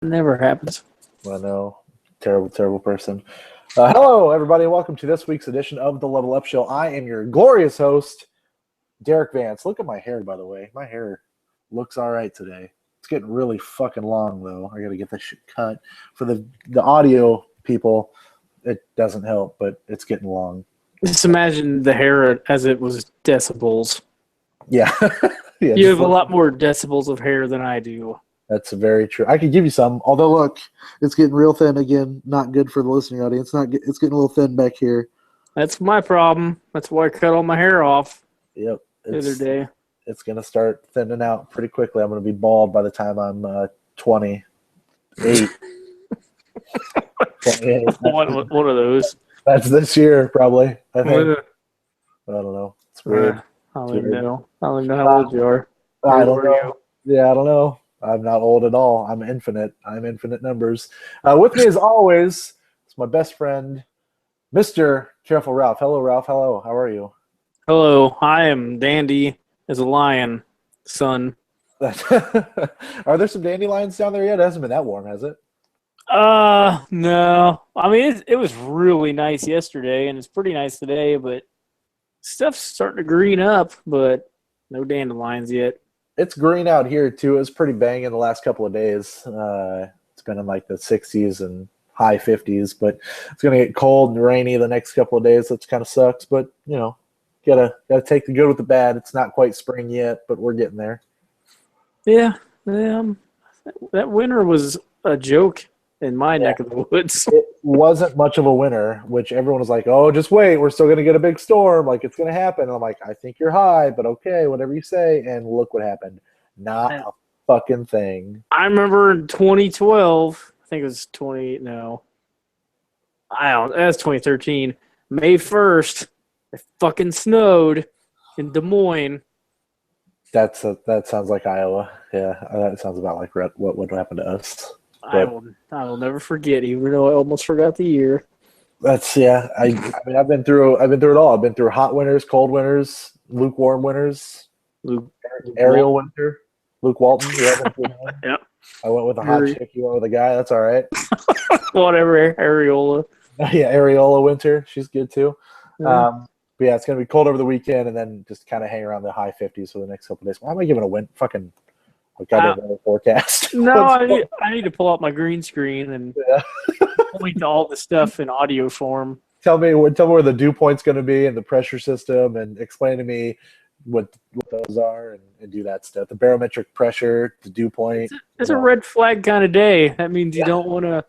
Never happens. I know. Terrible, terrible person. Hello, everybody, and welcome to this week's edition of the Level Up Show. I am your glorious host, Derek Vance. Look at my hair, by the way. My hair looks all right today. It's getting really fucking long, though. I got to get that shit cut. For the audio people, it doesn't help, but it's getting long. Just imagine the hair as it was decibels. Yeah. Yeah, you have a lot more decibels of hair than I do. That's very true. I could give you some, although look, it's getting real thin again. Not good for the listening audience. It's getting a little thin back here. That's my problem. That's why I cut all my hair off. Yep. The other day. It's gonna start thinning out pretty quickly. I'm gonna be bald by the time I'm 28. 28. One of those. That's this year, probably. I think. I don't know. It's weird. I don't even know. I don't even know how old you are. I don't know. Yeah, I don't know. I'm not old at all. I'm infinite. I'm infinite numbers. With me, as always, is my best friend, Mr. Careful Ralph. Hello, Ralph. Hello. How are you? Hello. I am dandy as a lion, son. Are there some dandelions down there yet? It hasn't been that warm, has it? No. I mean, it was really nice yesterday, and it's pretty nice today, but stuff's starting to green up, but no dandelions yet. It's green out here, too. It was pretty banging the last couple of days. It's been in like the 60s and high 50s, but it's going to get cold and rainy the next couple of days. That kind of sucks, but, you know, gotta take the good with the bad. It's not quite spring yet, but we're getting there. Yeah. That winter was a joke in my neck of the woods. It wasn't much of a winter, which everyone was like, oh, just wait. We're still going to get a big storm. Like, it's going to happen. And I'm like, I think you're high, but okay, whatever you say. And look what happened. Not a fucking thing. I remember in 2012, I think it was that's 2013. May 1st, it fucking snowed in Des Moines. That sounds like Iowa. Yeah, that sounds about like what would happen to us. I will never forget, even though I almost forgot the year. That's I mean, I've been through it all. I've been through hot winters, cold winters, lukewarm winters, Ariel winter, Luke Walton. Yeah. I went with a hot chick. You went with a guy. That's all right. Whatever, Areola. Yeah, Areola winter. She's good too. Yeah. But yeah, it's gonna be cold over the weekend, and then just kind of hang around the high 50s for the next couple of days. Why am I giving a fucking goddamn forecast? No, I need to pull out my green screen and point to all the stuff in audio form. Tell me where the dew point's going to be and the pressure system, and explain to me what those are, and do that stuff. The barometric pressure, the dew point. It's a red flag kind of day. That means you don't want to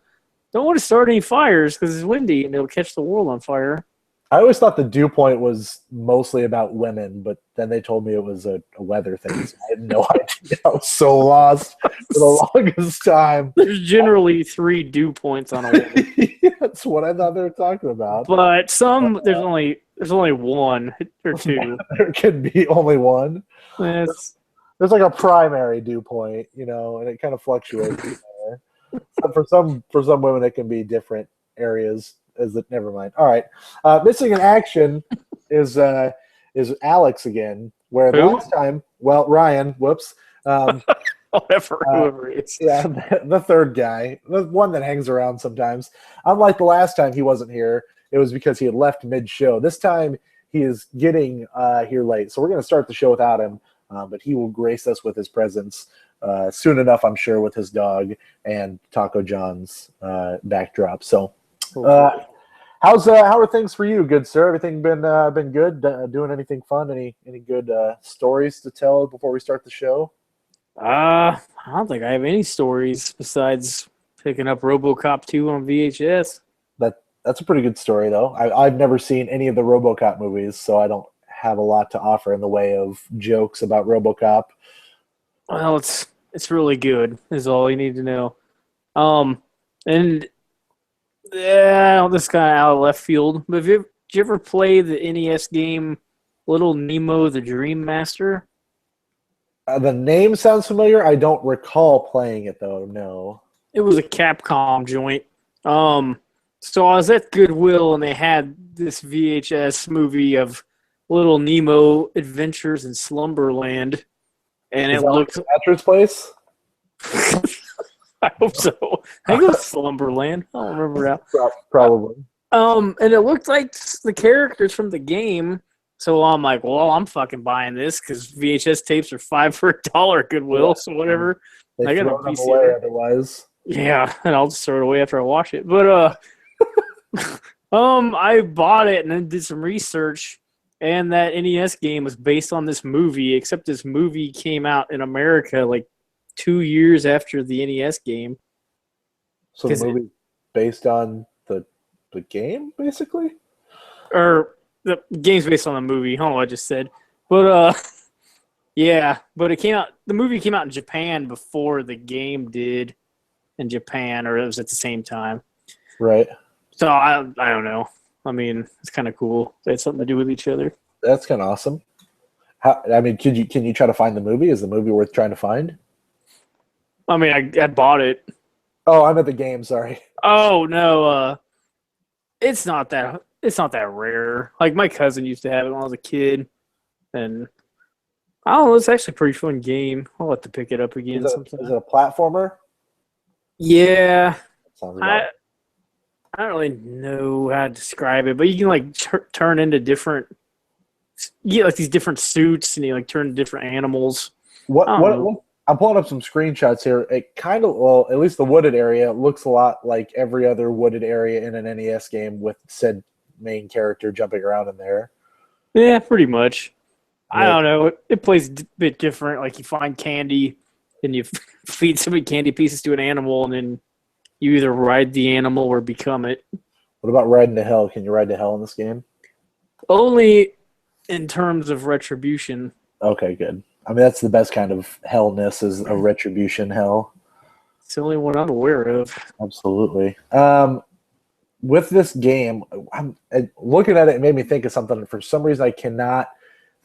start any fires because it's windy and it'll catch the world on fire. I always thought the dew point was mostly about women, but then they told me it was a weather thing. So I had no idea. I was so lost for the longest time. There's generally 3 dew points on a woman. That's what I thought they were talking about. But there's only 1 or 2. There can be only one. There's like a primary dew point, and it kind of fluctuates. For some women, it can be different areas. Never mind. All right. Missing in action is Alex again. Where last time, Ryan. Whoops. Whoever it is. Yeah, the third guy, the one that hangs around sometimes. Unlike the last time he wasn't here, it was because he had left mid-show. This time he is getting here late, so we're going to start the show without him. But he will grace us with his presence soon enough, I'm sure, with his dog and Taco John's backdrop. So. How are things for you, good sir? Everything been good? Doing anything fun? Any good stories to tell before we start the show? I don't think I have any stories besides picking up RoboCop 2 on VHS. That's a pretty good story, though. I've never seen any of the RoboCop movies, so I don't have a lot to offer in the way of jokes about RoboCop. Well, it's really good. Is all you need to know. And. Yeah, this guy out of left field. But did you ever play the NES game Little Nemo the Dream Master? The name sounds familiar. I don't recall playing it, though, no. It was a Capcom joint. So I was at Goodwill, and they had this VHS movie of Little Nemo Adventures in Slumberland. And it looked... Patrick's place? I hope so. I think it was Slumberland. I don't remember now. Probably. And it looked like the characters from the game. So I'm like, well, I'm fucking buying this because VHS tapes are $5 for $1 at Goodwill. Yeah. So whatever. They I got a throw them VCR. away otherwise. Yeah, and I'll just throw it away after I wash it. But I bought it and then did some research, and that NES game was based on this movie. Except this movie came out in America like 2 years after the NES game. So the movie based on the game, basically? Or the game's based on the movie. I don't know what I just said. But yeah, but it came out. The movie came out in Japan before the game did in Japan, or it was at the same time. Right. So I don't know. I mean, it's kind of cool. They had something to do with each other. That's kind of awesome. Can you try to find the movie? Is the movie worth trying to find? I mean, I bought it. Oh, I'm at the game. Sorry. Oh no, it's not that rare. Like my cousin used to have it when I was a kid, and I don't know. It's actually a pretty fun game. I'll have to pick it up again sometime. Is it a platformer? Yeah, Sounds about I don't really know how to describe it, but you can like turn into different. You get like these different suits, and you like turn into different animals. What I'm pulling up some screenshots here. It kind of, well, at least the wooded area looks a lot like every other wooded area in an NES game with said main character jumping around in there. Yeah, pretty much. Yeah. I don't know. It plays a bit different. Like you find candy, and you feed so many candy pieces to an animal, and then you either ride the animal or become it. What about riding to hell? Can you ride to hell in this game? Only in terms of retribution. Okay, good. I mean, that's the best kind of hellness is a retribution hell. It's the only one I'm aware of. Absolutely. With this game, I'm looking at it, it made me think of something. For some reason, I cannot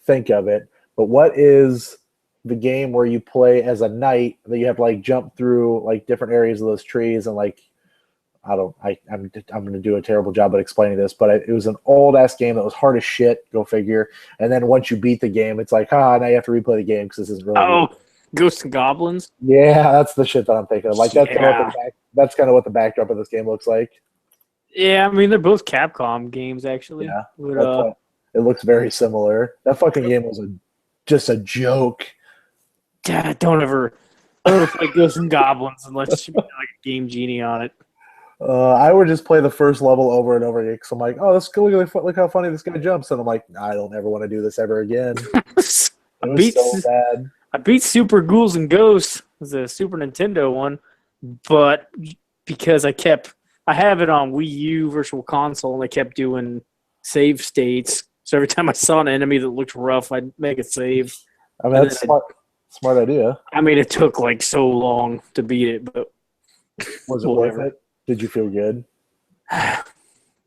think of it. But what is the game where you play as a knight that you have to like jump through like different areas of those trees and like I'm going to do a terrible job at explaining this, but it was an old ass game that was hard as shit. Go figure. And then once you beat the game, it's like, now you have to replay the game because this is really. Oh, good. Ghosts and Goblins. Yeah, that's the shit that I'm thinking of. Like that's Yeah. that's kind of what the backdrop of this game looks like. Yeah, I mean they're both Capcom games actually. Yeah, But, it looks very similar. That fucking game was just a joke. Dad, don't ever play Ghosts and Goblins unless you put like a Game Genie on it. I would just play the first level over and over again because I'm like, oh, look how funny this guy jumps, and I'm like, I don't ever want to do this ever again. It was so bad. I beat Super Ghouls and Ghosts, the Super Nintendo one, but because I have it on Wii U Virtual Console, and I kept doing save states. So every time I saw an enemy that looked rough, I'd make a save. I mean, that's smart idea. I mean, it took like so long to beat it, but was it worth it? Did you feel good?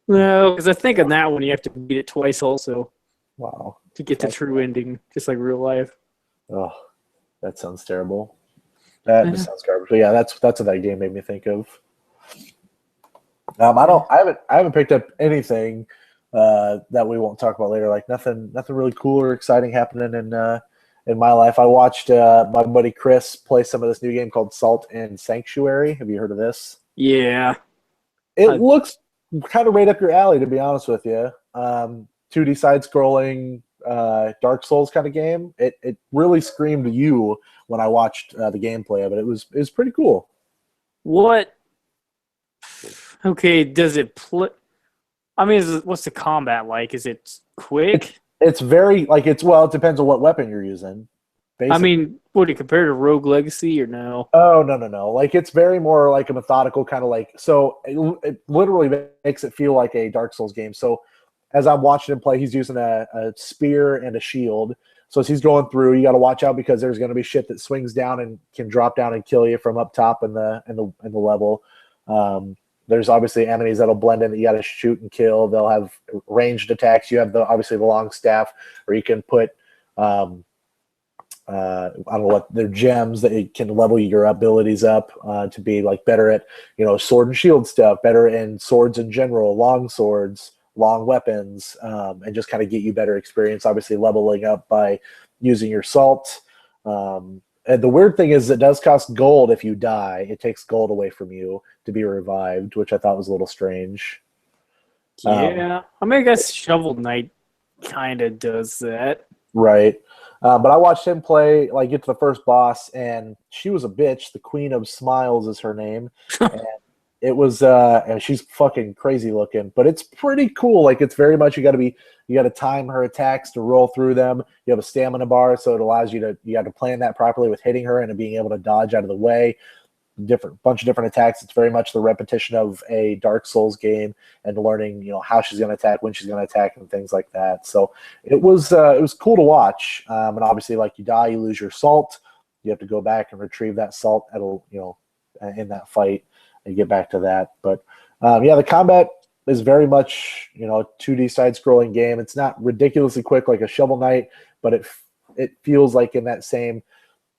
No, because I think on that one you have to beat it twice also. Wow. To get the true ending, just like real life. Oh, that sounds terrible. That just sounds garbage. But yeah, that's what that game made me think of. I haven't picked up anything that we won't talk about later. Like nothing really cool or exciting happening in my life. I watched my buddy Chris play some of this new game called Salt and Sanctuary. Have you heard of this? Yeah. It looks kind of right up your alley, to be honest with you. 2D side-scrolling Dark Souls kind of game. It really screamed you when I watched the gameplay of it. It was pretty cool. What? Okay, does it play? I mean, what's the combat like? Is it quick? It's very like it depends on what weapon you're using. Basically. I mean, would it compare to Rogue Legacy or no? Oh, no. Like it's very more like a methodical kind of like. So it literally makes it feel like a Dark Souls game. So as I'm watching him play, he's using a spear and a shield. So as he's going through, you got to watch out because there's going to be shit that swings down and can drop down and kill you from up top in the level. There's obviously enemies that'll blend in that you got to shoot and kill. They'll have ranged attacks. You have obviously the long staff, or you can put I don't know what they're gems that it can level your abilities up to be like better at sword and shield stuff, better in swords in general, long swords, long weapons, and just kind of get you better experience. Obviously leveling up by using your salt. The weird thing is it does cost gold if you die. It takes gold away from you to be revived, which I thought was a little strange. Yeah. I mean, I guess Shovel Knight kind of does that. Right. But I watched him play, like, get to the first boss, and she was a bitch. The Queen of Smiles is her name. And it was, and she's fucking crazy looking, but it's pretty cool. Like, it's very much, you got to time her attacks to roll through them. You have a stamina bar, so it allows you got to plan that properly with hitting her and being able to dodge out of the way. Bunch of different attacks. It's very much the repetition of a Dark Souls game and learning, how she's going to attack, when she's going to attack, and things like that. So it was cool to watch. And obviously, like, you die, you lose your salt. You have to go back and retrieve that salt in that fight and get back to that. But the combat is very much a 2D side-scrolling game. It's not ridiculously quick like a Shovel Knight, but it feels like in that same.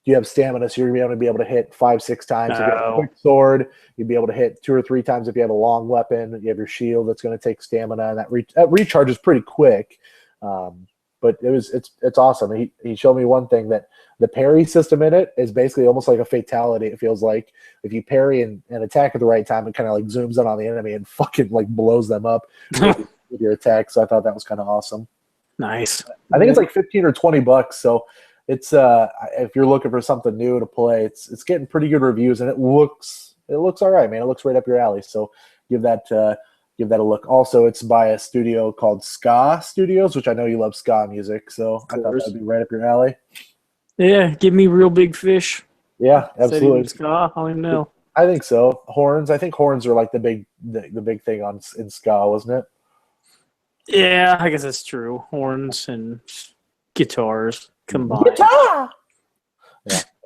You have stamina, so you're going to be able to hit 5-6 times. If you have a quick sword, you'd be able to hit 2 or 3 times if you have a long weapon. You have your shield that's going to take stamina, and that recharge is pretty quick. But it's awesome. He showed me one thing, that the parry system in it is basically almost like a fatality. It feels like if you parry and attack at the right time, it kind of like zooms in on the enemy and fucking like blows them up with your attack. So I thought that was kind of awesome. Nice. I think it's like $15 or $20. So it's if you're looking for something new to play, it's getting pretty good reviews, and it looks all right, man. It looks right up your alley. So give that a look. Also, it's by a studio called Ska Studios, which I know you love ska music, so I thought that'd be right up your alley. Yeah, give me Real Big Fish. Yeah, absolutely. Ska, I don't know. I think so. Horns. I think horns are like the big thing in ska, wasn't it? Yeah, I guess that's true. Horns and guitars combined. Guitar!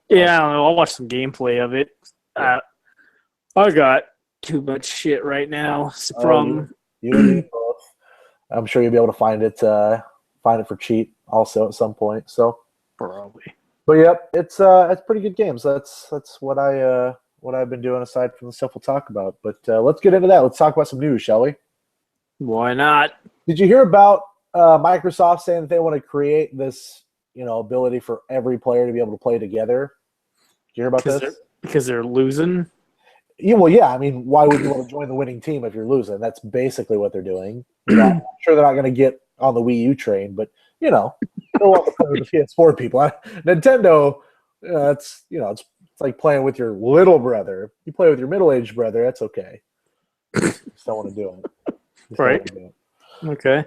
Yeah, I don't know. I'll watch some gameplay of it. I got too much shit right now from. You and me both. I'm sure you'll be able to find it for cheap also at some point. So Probably. But yep, it's pretty good games. That's what I've been doing aside from the stuff we'll talk about. But let's get into that. Let's talk about some news, shall we? Why not? Did you hear about Microsoft saying that they want to create this, ability for every player to be able to play together? Did you hear about this? Because they're losing. Yeah, well, yeah. I mean, why would you want to join the winning team if you're losing? That's basically what they're doing. I'm sure they're not going to get on the Wii U train, but they want to play with the PS4 people. Nintendo, it's like playing with your little brother. You play with your middle-aged brother, that's okay. Just don't want to do it. Right. Okay.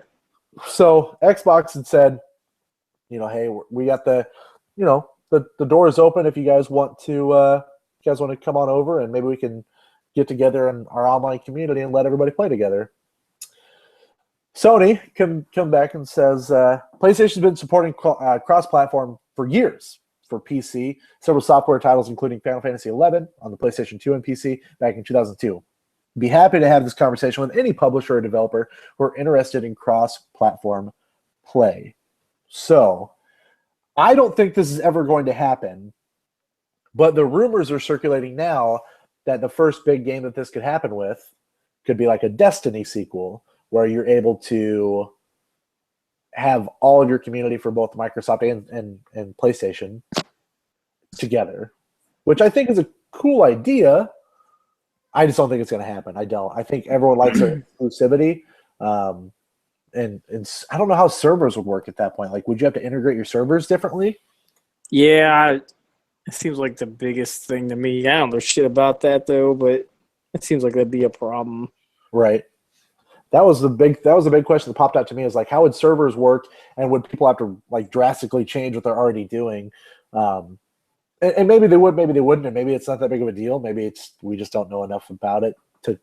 So Xbox had said, hey, we got the door is open if you guys want to come on over, and maybe we can get together in our online community and let everybody play together. Sony come back and says PlayStation's been supporting cross-platform for years for PC. Several software titles, including Final Fantasy XI on the PlayStation 2 and PC back in 2002. Be happy to have this conversation with any publisher or developer who are interested in cross-platform play. So, I don't think this is ever going to happen, but the rumors are circulating now that the first big game that this could happen with could be like a Destiny sequel, where you're able to have all of your community for both Microsoft and PlayStation together, which I think is a cool idea. I just don't think it's going to happen. I don't. I think everyone likes their exclusivity. And I don't know how servers would work at that point. Like, would you have to integrate your servers differently? Yeah, it seems like the biggest thing to me. I don't know shit about that, though, but it seems like that'd be a problem. Right. That was the big question that popped out to me, is like, how would servers work, and would people have to like drastically change what they're already doing? And maybe they would, maybe they wouldn't, and maybe it's not that big of a deal. Maybe we just don't know enough about it to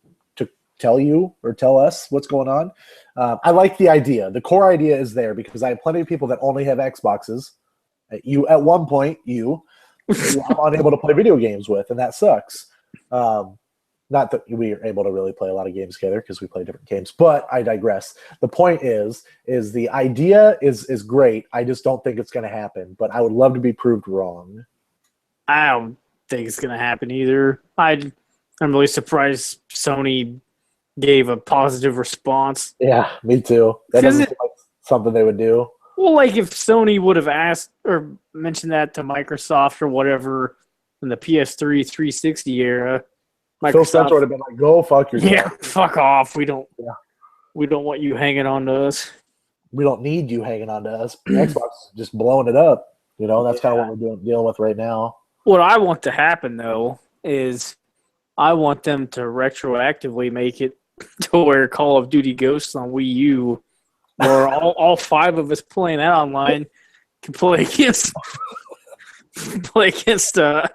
tell you or tell us what's going on. I like the idea. The core idea is there because I have plenty of people that only have Xboxes. At one point, I'm unable to play video games with, and that sucks. Not that we are able to really play a lot of games together because we play different games, but I digress. The point is the idea is great. I just don't think it's going to happen, but I would love to be proved wrong. I don't think it's going to happen either. I'm really surprised Sony gave a positive response. Yeah, me too. That doesn't seem like something they would do. Well, like if Sony would have asked or mentioned that to Microsoft or whatever in the PS3 360 era, Phil Spencer would Microsoft, have been like, "Go fuck yeah, yourself. fuck off. Yeah. We don't want you hanging on to us. We don't need you hanging on to us." Xbox is just blowing it up. That's kind of Yeah. what we're dealing with right now. What I want to happen though is I want them to retroactively make it to where Call of Duty Ghosts on Wii U, where all five of us playing that online can play against Xbox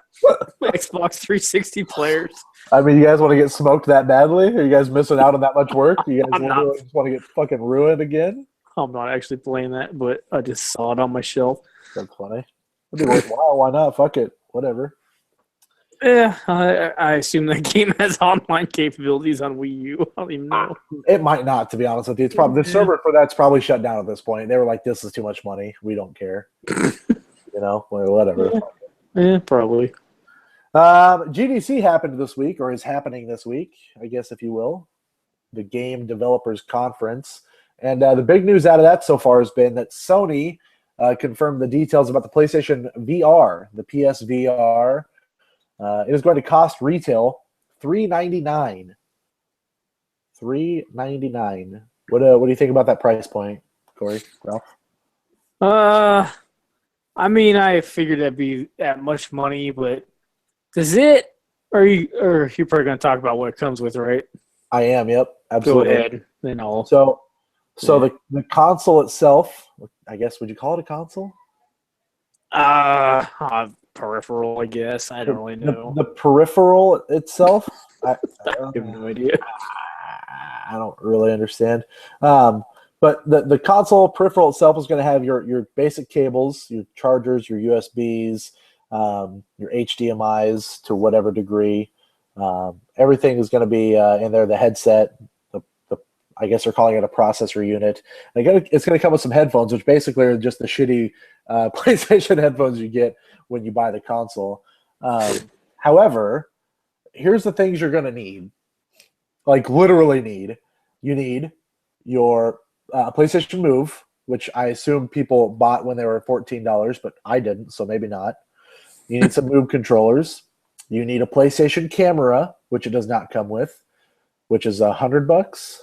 360 players. I mean, you guys want to get smoked that badly? Are you guys missing out on that much work? You guys I'm not. literally just want to get fucking ruined again? I'm not actually playing that, but I just saw it on my shelf. That's funny. It'd be worthwhile. Why not? Fuck it. Whatever. Yeah, I assume that game has online capabilities on Wii U. I don't even know. It might not, to be honest with you. It's probably the server for that's probably shut down at this point. They were like, "This is too much money. We don't care." Whatever. Yeah, probably. GDC happened this week, or is happening this week, I guess, if you will, the Game Developers Conference. And the big news out of that so far has been that Sony confirmed the details about the PlayStation VR, the PSVR. It is going to cost retail $399. $399. What do you think about that price point, Corey? Ralph? I mean, I figured that'd be that much money, but does it? Or you're probably going to talk about what it comes with, right? I am. Yep, absolutely. Go ahead. Then I'll. So the console itself, I guess, would you call it a console? Peripheral, I guess. I don't really know. The peripheral itself, I have no idea. I don't really understand. But the console peripheral itself is going to have your basic cables, your chargers, your USBs, your HDMIs to whatever degree. Everything is going to be in there. The headset, I guess they're calling it a processor unit. And it's going to come with some headphones, which basically are just the shitty PlayStation headphones you get when you buy the console. However, here's the things you're going to need. Like literally need. You need your PlayStation Move, which I assume people bought when they were $14, but I didn't, so maybe not. You need some Move controllers. You need a PlayStation camera, which it does not come with, which is $100,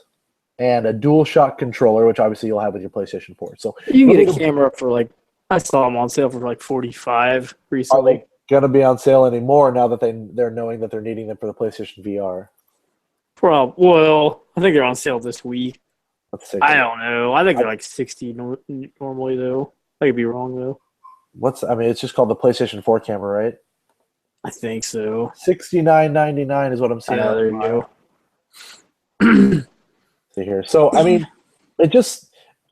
and a DualShock controller, which obviously you'll have with your PlayStation 4. So you can get a camera for I saw them on sale for $45 recently. Are they gonna be on sale anymore now that they're knowing that they're needing them for the PlayStation VR? Well, I think they're on sale this week. I don't know. I think they're like $60 normally, though. I could be wrong, though. It's just called the PlayStation 4 camera, right? I think so. $69.99 is what I'm seeing. There you go. See here. So, I mean,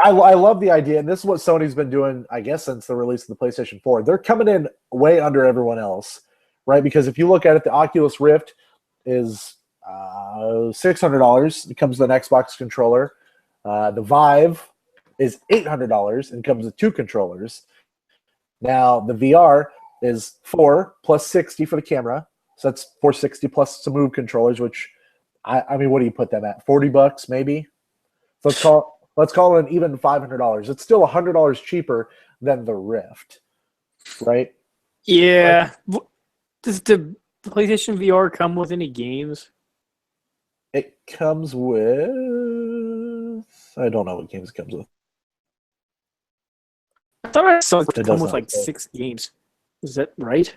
I love the idea, and this is what Sony's been doing, I guess, since the release of the PlayStation 4. They're coming in way under everyone else, right? Because if you look at it, the Oculus Rift is $600. It comes with an Xbox controller. The Vive is $800 and comes with 2 controllers. Now, the VR is $4 plus $60 for the camera. So that's $460 plus some Move controllers, which, I mean, what do you put them at? $40 maybe? So let's call it an even $500. It's still $100 cheaper than the Rift, right? Yeah. Does the PlayStation VR come with any games? It comes with... I don't know what games it comes with. I thought I saw it come with 6 games. Is that right?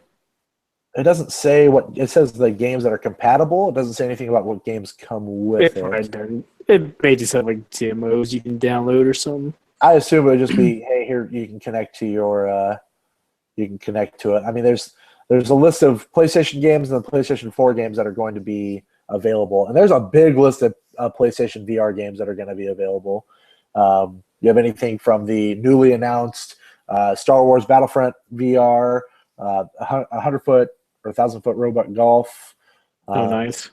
It doesn't say what... It says the games that are compatible. It doesn't say anything about what games come with it. It may just have demos you can download or something. I assume it would just be, hey, here you can connect to your... you can connect to it. I mean, there's a list of PlayStation games and the PlayStation 4 games that are going to be available. And there's a big list of PlayStation VR games that are going to be available. You have anything from the newly announced Star Wars Battlefront VR, 100-foot or 1,000-foot robot golf. Nice.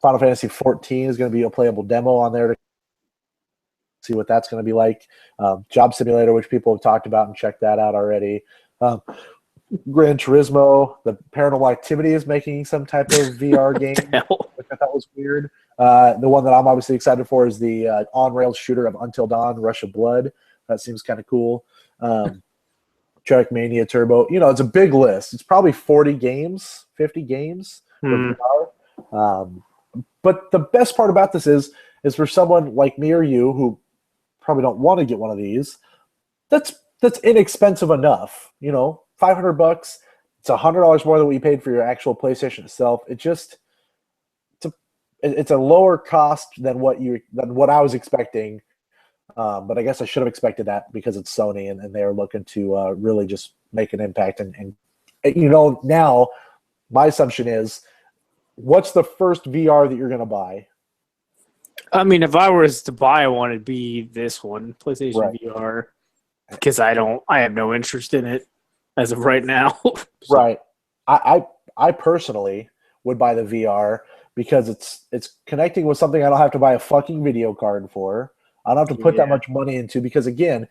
Final Fantasy 14 is going to be a playable demo on there to see what that's going to be like. Job Simulator, which people have talked about and checked that out already. Gran Turismo, the Paranormal Activity is making some type of VR game, which I thought was weird. The one that I'm obviously excited for is the on-rails shooter of Until Dawn, Rush of Blood. That seems kind of cool. Trackmania Turbo. It's a big list. It's probably 40 games, 50 games with VR. But the best part about this is for someone like me or you who probably don't want to get one of these, that's inexpensive enough. $500. It's $100 more than what you paid for your actual PlayStation itself. It's a lower cost than what I was expecting. But I guess I should have expected that because it's Sony and they're looking to really just make an impact. And now my assumption is, what's the first VR that you're going to buy? I mean, if I was to buy one, it'd be this one, PlayStation Right. VR, because I have no interest in it as of right now. Right. I personally would buy the VR because it's connecting with something I don't have to buy a fucking video card for. I don't have to put that much money into, because again,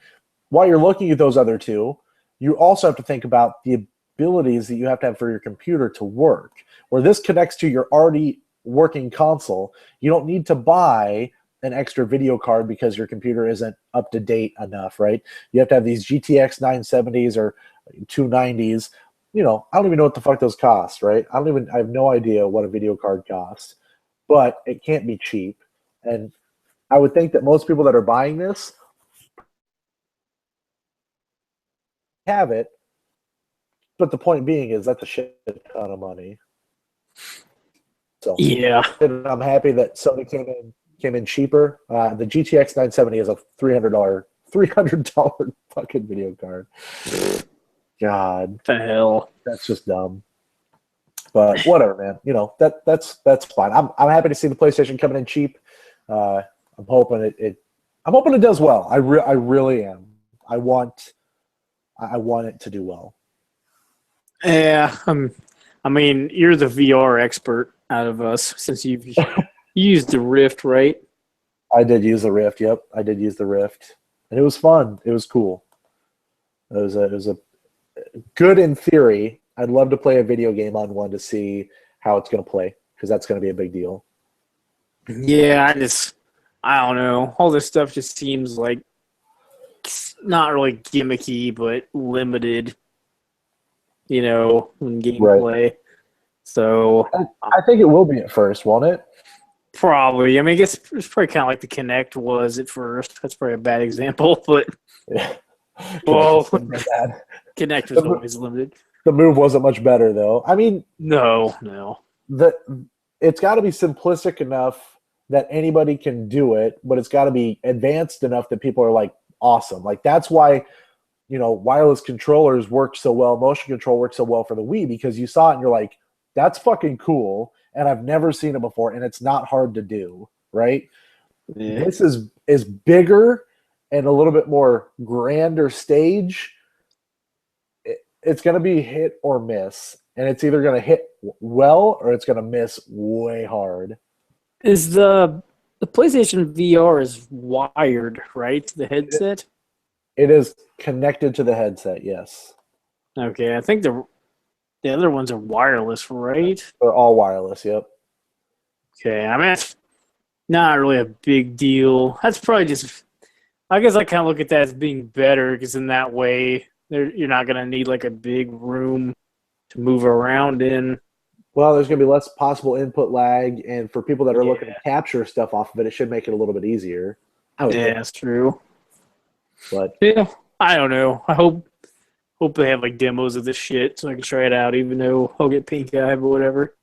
while you're looking at those other two, you also have to think about the abilities that you have to have for your computer to work. Where this connects to your already working console, you don't need to buy an extra video card because your computer isn't up to date enough, right? You have to have these GTX 970s or 290s. I don't even know what the fuck those cost, right? I have no idea what a video card costs, but it can't be cheap. And I would think that most people that are buying this have it, but the point being is that's a shit ton of money. So Yeah. I'm happy that Sony came in cheaper. The GTX 970 is a $300 fucking video card. God, What the hell? that's just dumb. But whatever, man. That's fine. I'm happy to see the PlayStation coming in cheap. I'm hoping it does well. I really am. I want it to do well. Yeah. I mean, you're the VR expert out of us since you've used the Rift, right? I did use the Rift. Yep, I did use the Rift, and it was fun. It was cool. It was a good in theory. I'd love to play a video game on one to see how it's going to play, because that's going to be a big deal. Yeah, I don't know. All this stuff just seems like it's not really gimmicky, but limited, in gameplay. Right. So I think it will be at first, won't it? Probably. I mean, I guess it's probably kind of like the Kinect was at first. That's probably a bad example, but yeah. Well, Kinect was always limited. The move wasn't much better, though. I mean, no. It's got to be simplistic enough that anybody can do it, but it's got to be advanced enough that people are like, awesome. Like, that's why, wireless controllers worked so well, motion control worked so well for the Wii, because you saw it and you're like, that's fucking cool, and I've never seen it before, and it's not hard to do, right? Yeah. This is bigger and a little bit more grander stage. It's going to be hit or miss, and it's either going to hit well or it's going to miss way hard. Is the PlayStation VR is wired, right? The headset? It is connected to the headset, yes. Okay, I think the other ones are wireless, right? They're all wireless, yep. Okay, I mean, it's not really a big deal. That's probably just, I guess I kind of look at that as being better, because in that way, you're not going to need like a big room to move around in. Well, there's going to be less possible input lag, and for people that are looking to capture stuff off of it, it should make it a little bit easier. That's true. But yeah, I don't know. I hope they have like demos of this shit so I can try it out, even though I'll get pink eye, but whatever.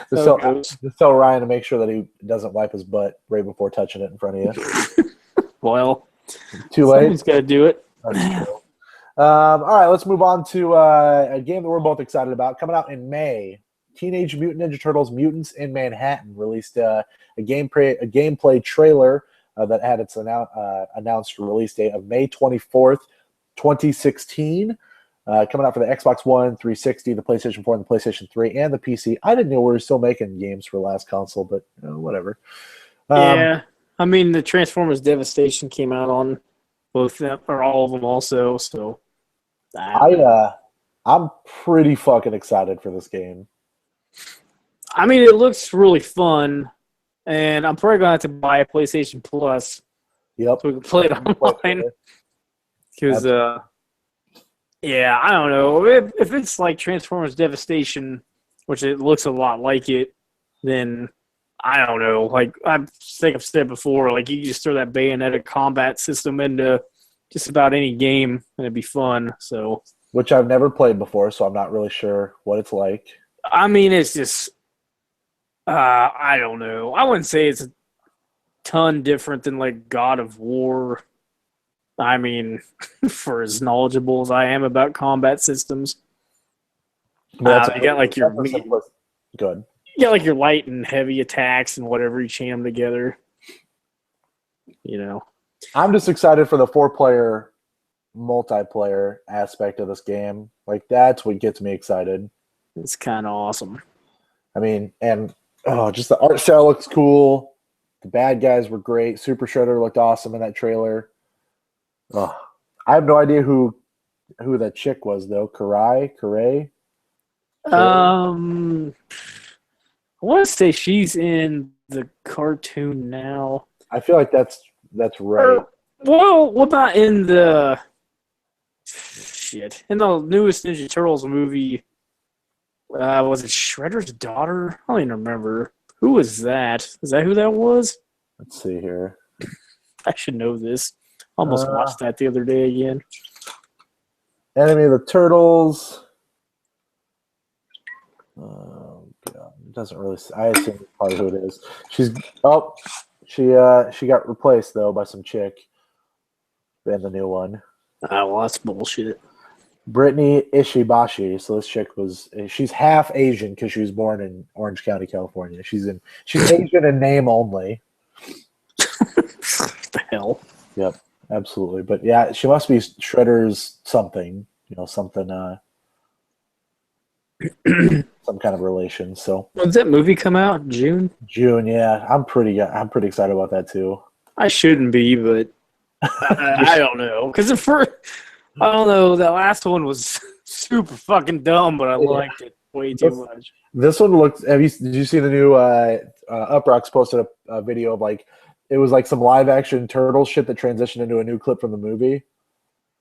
Just tell Ryan to make sure that he doesn't wipe his butt right before touching it in front of you. Well, too late. Someone's got to do it. All right, let's move on to a game that we're both excited about. Coming out in May, Teenage Mutant Ninja Turtles: Mutants in Manhattan released a gameplay trailer that had its announced release date of May 24th, 2016. Coming out for the Xbox One, 360, the PlayStation 4, and the PlayStation 3, and the PC. I didn't know we were still making games for last console, but whatever. Yeah, I mean, the Transformers Devastation came out on both them, or all of them also, so I'm pretty fucking excited for this game. I mean, it looks really fun, and I'm probably going to have to buy a PlayStation Plus Yep. so we can play it online. Because, yeah, I don't know. If it's like Transformers Devastation, which it looks a lot like it, then I don't know. Like, I think I've said before, like, you just throw that Bayonetta combat system into just about any game, and it'd be fun. So, Which I've never played before, so I'm not really sure what it's like. I mean, it's just, I don't know. I wouldn't say it's a ton different than, like, God of War. I mean, for as knowledgeable as I am about combat systems, you got like your good. You got like your light and heavy attacks and whatever, you chain them together. You know, I'm just excited for the 4-player multiplayer aspect of this game. Like, that's what gets me excited. it's kind of awesome. I mean, and just the art style looks cool. The bad guys were great. Super Shredder looked awesome in that trailer. I have no idea who that chick was though. Karai. I want to say she's in the cartoon now. I feel like that's right. Well, what about in the newest Ninja Turtles movie? Was it Shredder's daughter? I don't even remember. Who was that? Is that who that was? Let's see here. I should know this. Almost watched that the other day again. Enemy of the Turtles. Oh god, it doesn't really. I assume it's probably who it is. She got replaced though by some chick in the new one. Oh, well, that's bullshit. Brittany Ishibashi. So this chick she's half Asian because she was born in Orange County, California. She's Asian in name only. What the hell? Yep, absolutely. But yeah, she must be Shredder's something. Something. Some kind of relation. So When does that movie come out? June? June, yeah. I'm pretty excited about that too. I shouldn't be, but I don't know. Because I don't know, that last one was super fucking dumb, but I liked it way too much. This one looked. Did you see the new Uproxx posted a video of like it was like some live action turtle shit that transitioned into a new clip from the movie.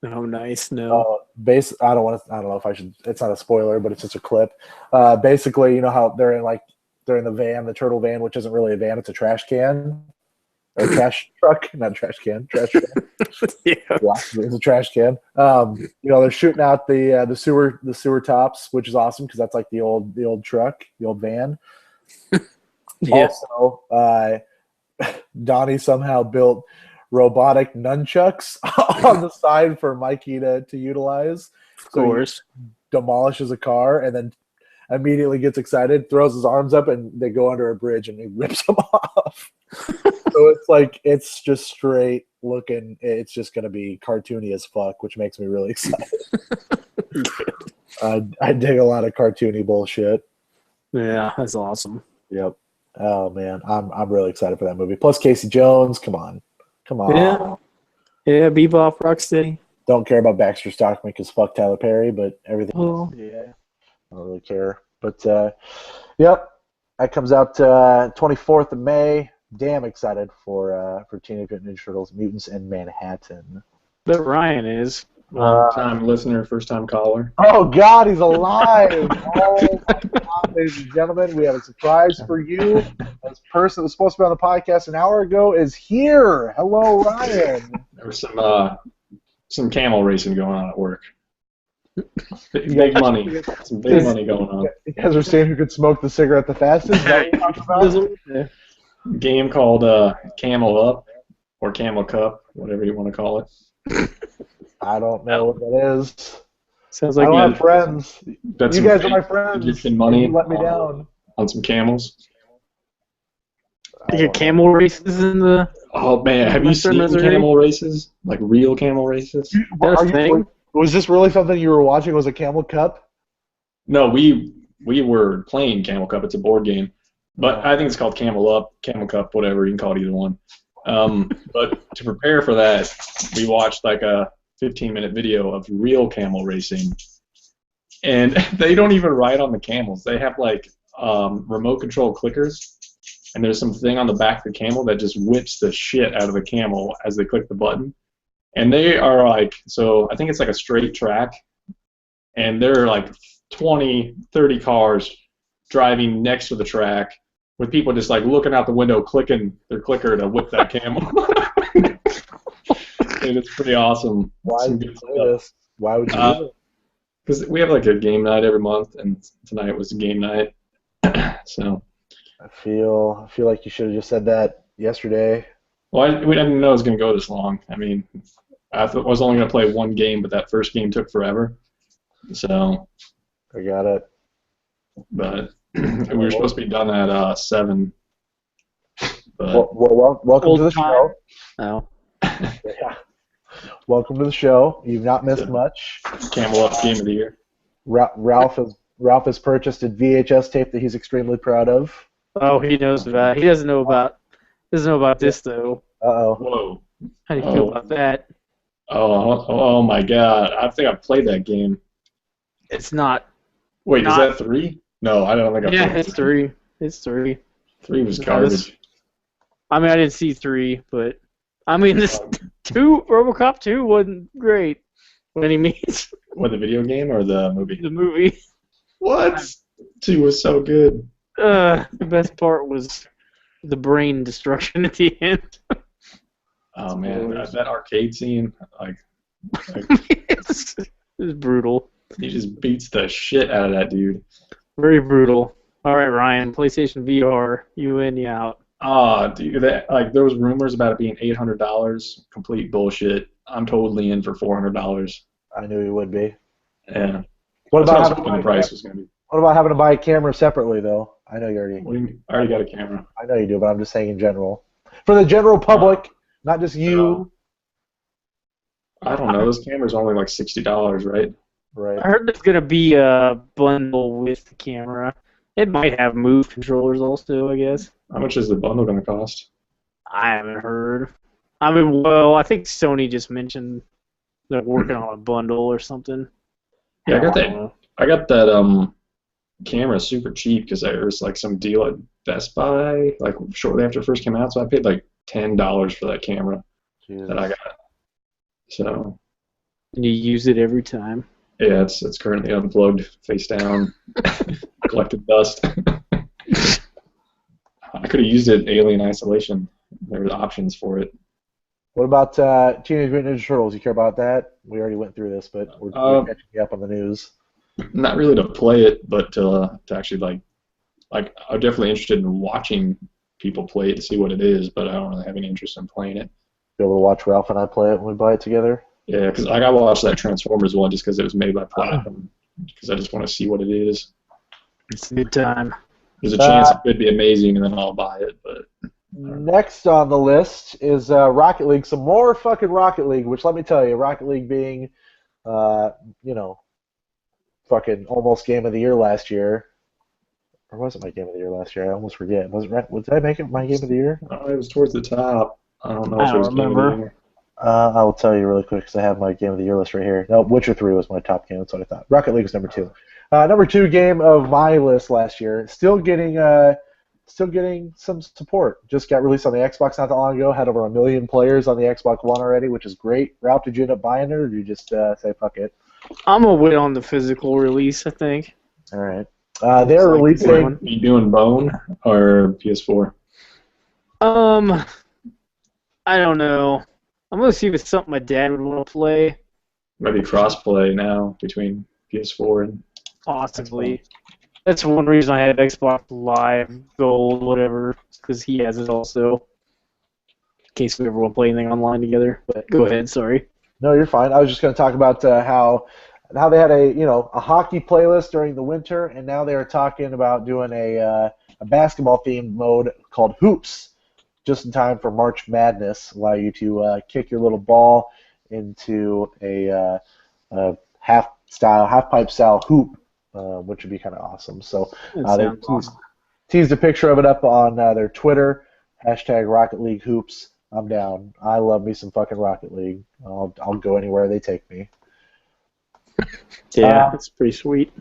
Oh, nice. No. I don't know if I should. It's not a spoiler, but it's just a clip. Basically, you know how they're in the van, the turtle van, which isn't really a van; it's a trash can or a trash truck, not a trash can. Trash can. Yeah. It's a trash can. They're shooting out the sewer tops, which is awesome because that's like the old truck, the old van. Yeah. Also, Donnie somehow built robotic nunchucks on the side for Mikey to utilize. Of course. He demolishes a car and then immediately gets excited, throws his arms up, and they go under a bridge and he rips them off. So it's just straight looking. It's just going to be cartoony as fuck, which makes me really excited. I dig a lot of cartoony bullshit. Yeah, that's awesome. Yep. Oh man, I'm really excited for that movie. Plus Casey Jones, come on. Yeah, Bebop, Rocksteady. Don't care about Baxter Stockman because fuck Tyler Perry, but everything. Oh. Yeah, I don't really care. But yep, that comes out 24th of May. Damn excited for Teenage Mutant Ninja Turtles: Mutants in Manhattan. But Ryan is. Long-time listener, first-time caller. Oh God, he's alive! Oh my God, ladies and gentlemen, we have a surprise for you. This person that was supposed to be on the podcast an hour ago is here. Hello, Ryan. There was some camel racing going on at work. Big money. Some big money going on. You guys are saying who could smoke the cigarette the fastest? Is that what you're talking about? There's a game called Camel Up or Camel Cup, whatever you want to call it. I don't know what that is. Sounds I like don't have friends. You guys are my friends. Egyptian money. You let me down. On some camels. you get camel races in the. Oh man, have you seen camel races? Like real camel races? Was this really something you were watching? Was a Camel Cup? No, we were playing Camel Cup. It's a board game, but I think it's called Camel Up, Camel Cup, whatever. You can call it either one. But to prepare for that, we watched like a 15-minute video of real camel racing, and they don't even ride on the camels. They have like remote control clickers, and there's some thing on the back of the camel that just whips the shit out of the camel as they click the button. And they are like, so I think it's like a straight track, and there are like 20, 30 cars driving next to the track with people just like looking out the window, clicking their clicker to whip that camel. And it's pretty awesome. Why Some did you good play stuff. this? Why would you do it? Because we have like a game night every month, and tonight was a game night. So, I feel like you should have just said that yesterday. well, we didn't know it was going to go this long. I mean, I thought I was only going to play one game, but that first game took forever. So, I got it. but we were supposed to be done at 7. But Welcome to the Old show. Oh. Yeah. Welcome to the show. You've not missed much. Camel Up Game of the Year. Ralph has purchased a VHS tape that he's extremely proud of. Oh, he knows about it. He doesn't know about this though. Uh-oh. Whoa. How do you feel about that? Oh my God. I think I played that game. It's not. Wait, Not- is that 3? No, I don't think I Yeah, played it's 3. It's 3. 3 was No, garbage. I mean, I didn't see 3, but I mean, this 2, RoboCop 2 wasn't great by any means. What, the video game or the movie? The movie. What? 2 was so good. The best part was the brain destruction at the end. Oh man, that arcade scene, like It was brutal. he just beats the shit out of that dude. Very brutal. All right, Ryan, PlayStation VR, you in, you out. Dude, like there was rumors about it being $800. Complete bullshit. I'm totally in for $400. I knew he would be. Yeah. What That's what I about was having hoping the price was gonna be. to buy a camera separately, though? I know you already. What do you mean? I already got a camera. I know you do, but I'm just saying in general. For the general public, not just you. I don't know. Those cameras are only like $60, right? Right. I heard there's going to be a bundle with the camera. It might have Move controllers also, I guess. How much is the bundle gonna cost? I haven't heard. I mean, well, I think Sony just mentioned they're working on a bundle or something. Yeah, I got don't that. know. I got that camera super cheap because there was like some deal at Best Buy like shortly after it first came out, so I paid like $10 for that camera that I got. So And you use it every time. yeah, it's currently unplugged, face down, collected dust. I could have used it in Alien Isolation. There were options for it. What about Teenage Mutant Ninja Turtles? You care about that? We already went through this, but we're catching you up on the news. Not really to play it, but to actually like I'm definitely interested in watching people play it to see what it is, but I don't really have any interest in playing it. Be able to watch Ralph and I play it when we buy it together. Yeah, because I got to watch that Transformers one just because it was made by Platinum, because I just want to see what it is. It's a good time. There's a chance it could be amazing, and then I'll buy it, but Next on the list is Rocket League. Some more fucking Rocket League, which let me tell you, Rocket League being, fucking almost game of the year last year. Or was it my game of the year last year? I almost forget. Was it? Did I make it my game of the year? it was towards the top. I don't know I if it was don't Game of the remember. Year. I will tell you really quick because I have my game of the year list right here. No, Witcher 3 was my top game. That's what I thought. Rocket League was number 2. Number 2 game of my list last year. Still getting some support. Just got released on the Xbox not that long ago. Had over 1 million players on the Xbox One already, which is great. Ralph, did you end up buying it, or did you just say fuck it? I'm going to wait on the physical release, I think. All right. They're Like releasing. one. You doing Bone or PS4? I don't know. I'm going to see if it's something my dad would want to play, Maybe crossplay now between PS4 and possibly. That's one reason I have Xbox Live Gold, whatever, because he has it also. In case we ever want to play anything online together. But go ahead, sorry. No, you're fine. I was just going to talk about how they had a hockey playlist during the winter, and now they are talking about doing a basketball themed mode called Hoops, just in time for March Madness. Allow you to kick your little ball into a half pipe style hoop, which would be kind of awesome. So That they sounds awesome. teased a picture of it up on their Twitter, #Rocket League Hoops. I'm down. I love me some fucking Rocket League. I'll go anywhere they take me. Yeah, it's pretty sweet.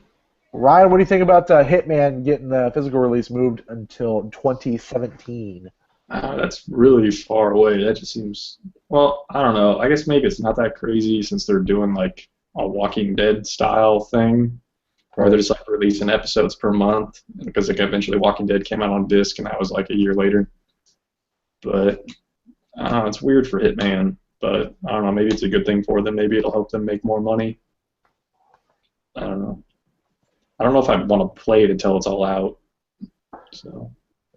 Ryan, what do you think about Hitman getting the physical release moved until 2017? That's really far away. That just seems. Well, I don't know. I guess maybe it's not that crazy since they're doing like a Walking Dead style thing, where they're just like releasing episodes per month. Because like eventually Walking Dead came out on disc, and that was like a year later. But I don't know. It's weird for Hitman, but I don't know. Maybe it's a good thing for them. Maybe it'll help them make more money. I don't know. I don't know if I want to play it until it's all out. So.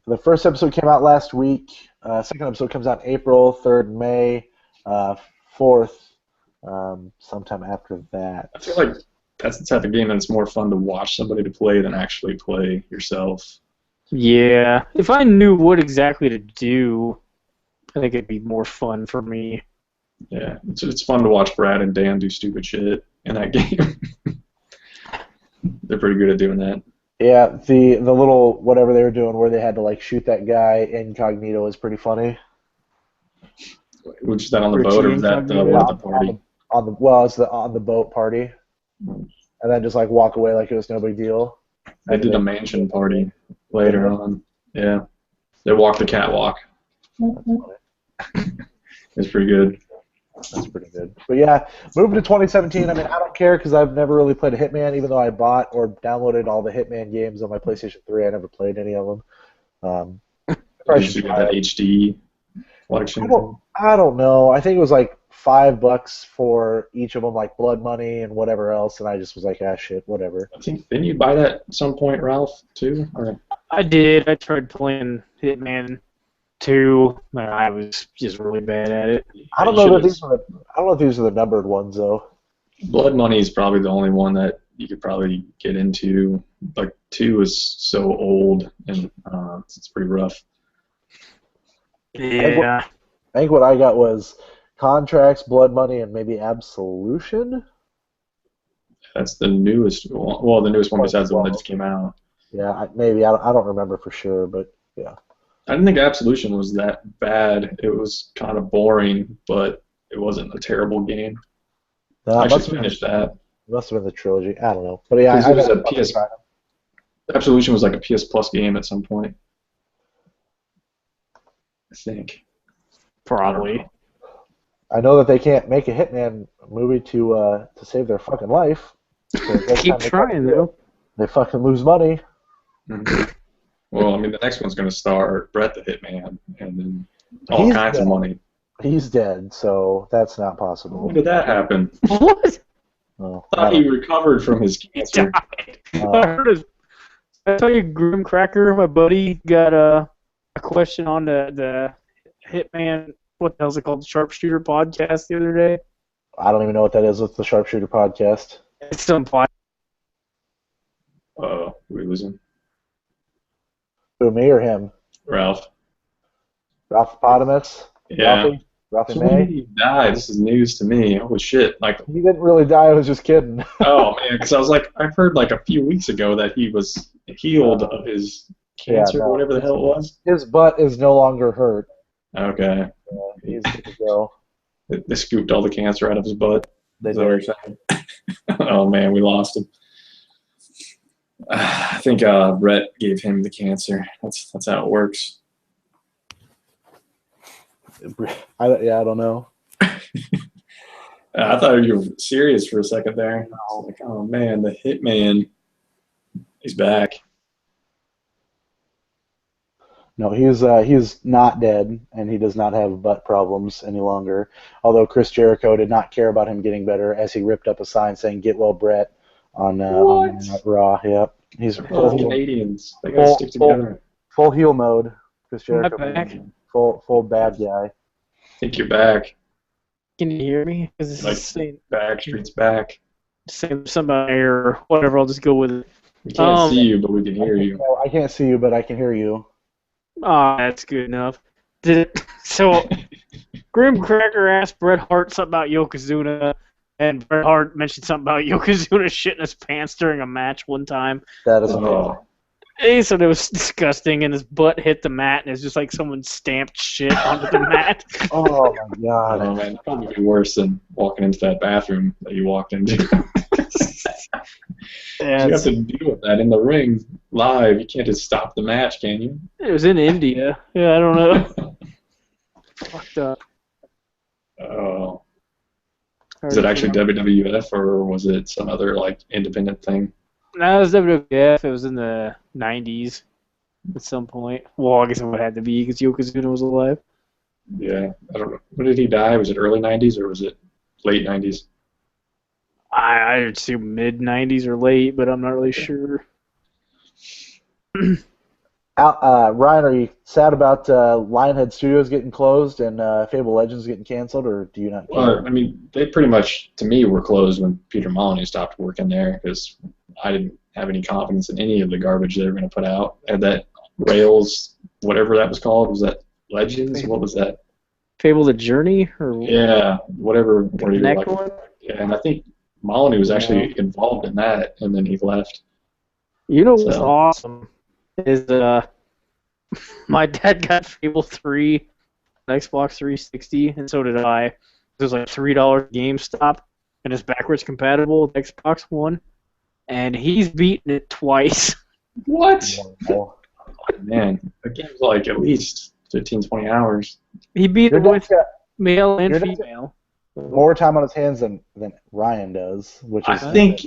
The first episode came out last week. Second episode comes out April, 3rd May, 4th, sometime after that. I feel like that's the type of game that's more fun to watch somebody to play than actually play yourself. Yeah, if I knew what exactly to do, I think it'd be more fun for me. Yeah, it's fun to watch Brad and Dan do stupid shit in that game. They're pretty good at doing that. Yeah, the little whatever they were doing where they had to like shoot that guy incognito is pretty funny. Was that on the boat or was that at the party? It's on the boat party, and then just like walk away like it was no big deal. They did a mansion party later on. Yeah, they walked the catwalk. It's pretty good. That's pretty good. But yeah, moving to 2017. I mean, I don't care because I've never really played a Hitman, even though I bought or downloaded all the Hitman games on my PlayStation 3. I never played any of them. Did you get that HD collection? I don't know. I think it was like $5 for each of them, like Blood Money and whatever else, and I just was like, shit, whatever. Didn't you buy that at some point, Ralph, too? Or? I did. I tried playing Hitman 2, but I was just really bad at it. I don't know if these are the numbered ones though. Blood Money is probably the only one that you could probably get into. Like 2 is so old and it's pretty rough. Yeah. I think what I got was Contracts, Blood Money, and maybe Absolution. That's the newest one. Well, the newest one besides the one that just came out. Yeah, maybe. I don't remember for sure, but yeah. I didn't think Absolution was that bad. It was kind of boring, but it wasn't a terrible game. I should finish that. It must have been the trilogy. I don't know. But yeah, it was a PS. Absolution was like a PS Plus game at some point. I think. Probably. I know that they can't make a Hitman movie to save their fucking life. Keep trying, though. They fucking lose money. Mm-hmm. Well, I mean, the next one's going to star Brett the Hitman, and then all kinds of money. He's dead, so that's not possible. When did that happen? What? Oh, I thought he recovered from his cancer. I tell you, Grim Cracker, my buddy, got a question on the Hitman, what the hell's it called, the Sharpshooter podcast the other day. I don't even know what that is with the Sharpshooter podcast. It's some podcast. Uh-oh, we losing? Who, me or him? Ralph. Ralphopotamus? Yeah. Ralphie May? He died. This is news to me. Holy shit. Like, he didn't really die, I was just kidding. Oh, man, because I was like, I've heard like a few weeks ago that he was healed of his cancer or whatever the hell it was. His butt is no longer hurt. Okay. He's good to go. They scooped all the cancer out of his butt. They Is that what you're saying? Oh, man, we lost him. I think Brett gave him the cancer. That's how it works. I don't know. I thought you were serious for a second there. I was like, oh man, the Hitman, he's back. No, he's not dead, and he does not have butt problems any longer. Although Chris Jericho did not care about him getting better, as he ripped up a sign saying "Get well, Brett" on Raw. Yep, he's full Canadians. They gotta stick together. Full heel mode. Chris Jericho, back. full bad guy. I think you're back. Can you hear me? Because this Like, is saying Backstreet's back. something about air or whatever. I'll just go with it. We can't see you, but we can hear you. I can't see you, but I can hear you. Ah, that's good enough. So, Grim Cracker asked Bret Hart something about Yokozuna, and Bret Hart mentioned something about Yokozuna shitting his pants during a match one time. That is amazing. He said it was disgusting, and his butt hit the mat, and it's just like someone stamped shit onto the mat. Oh my god. Oh man, probably be worse than walking into that bathroom that you walked into. Yeah, You have to deal with that in the ring live. You can't just stop the match, can you? it was in India. Yeah, I don't know. Fucked up. Oh, is it actually WWF or was it some other like independent thing? No, it was WWF. It was in the 90s at some point. Well, I guess it would have to be because Yokozuna was alive. Yeah, I don't know. When did he die? Was it early 90s or was it late 90s? I assume mid 90s or late, but I'm not really sure. Ryan, are you sad about Lionhead Studios getting closed and Fable Legends getting canceled, or do you not care? Well, I mean, they pretty much, to me, were closed when Peter Molyneux stopped working there because I didn't have any confidence in any of the garbage they were going to put out. And that Rails, whatever that was called, was that Legends? What was that? Fable the Journey? Or Yeah, whatever. the where you were Connect like, one? yeah, and I think Molyneux was actually involved in that, and then he left. You know what's So- awesome is my dad got Fable 3 on Xbox 360, and so did I. It was like $3 at GameStop, and it's backwards compatible with Xbox One, and he's beaten it twice. What? Wow. Man, the game's like at least 15, 20 hours. He beat Your it dad's with got male and your dad's- female. more time on his hands than Ryan does, which I is think.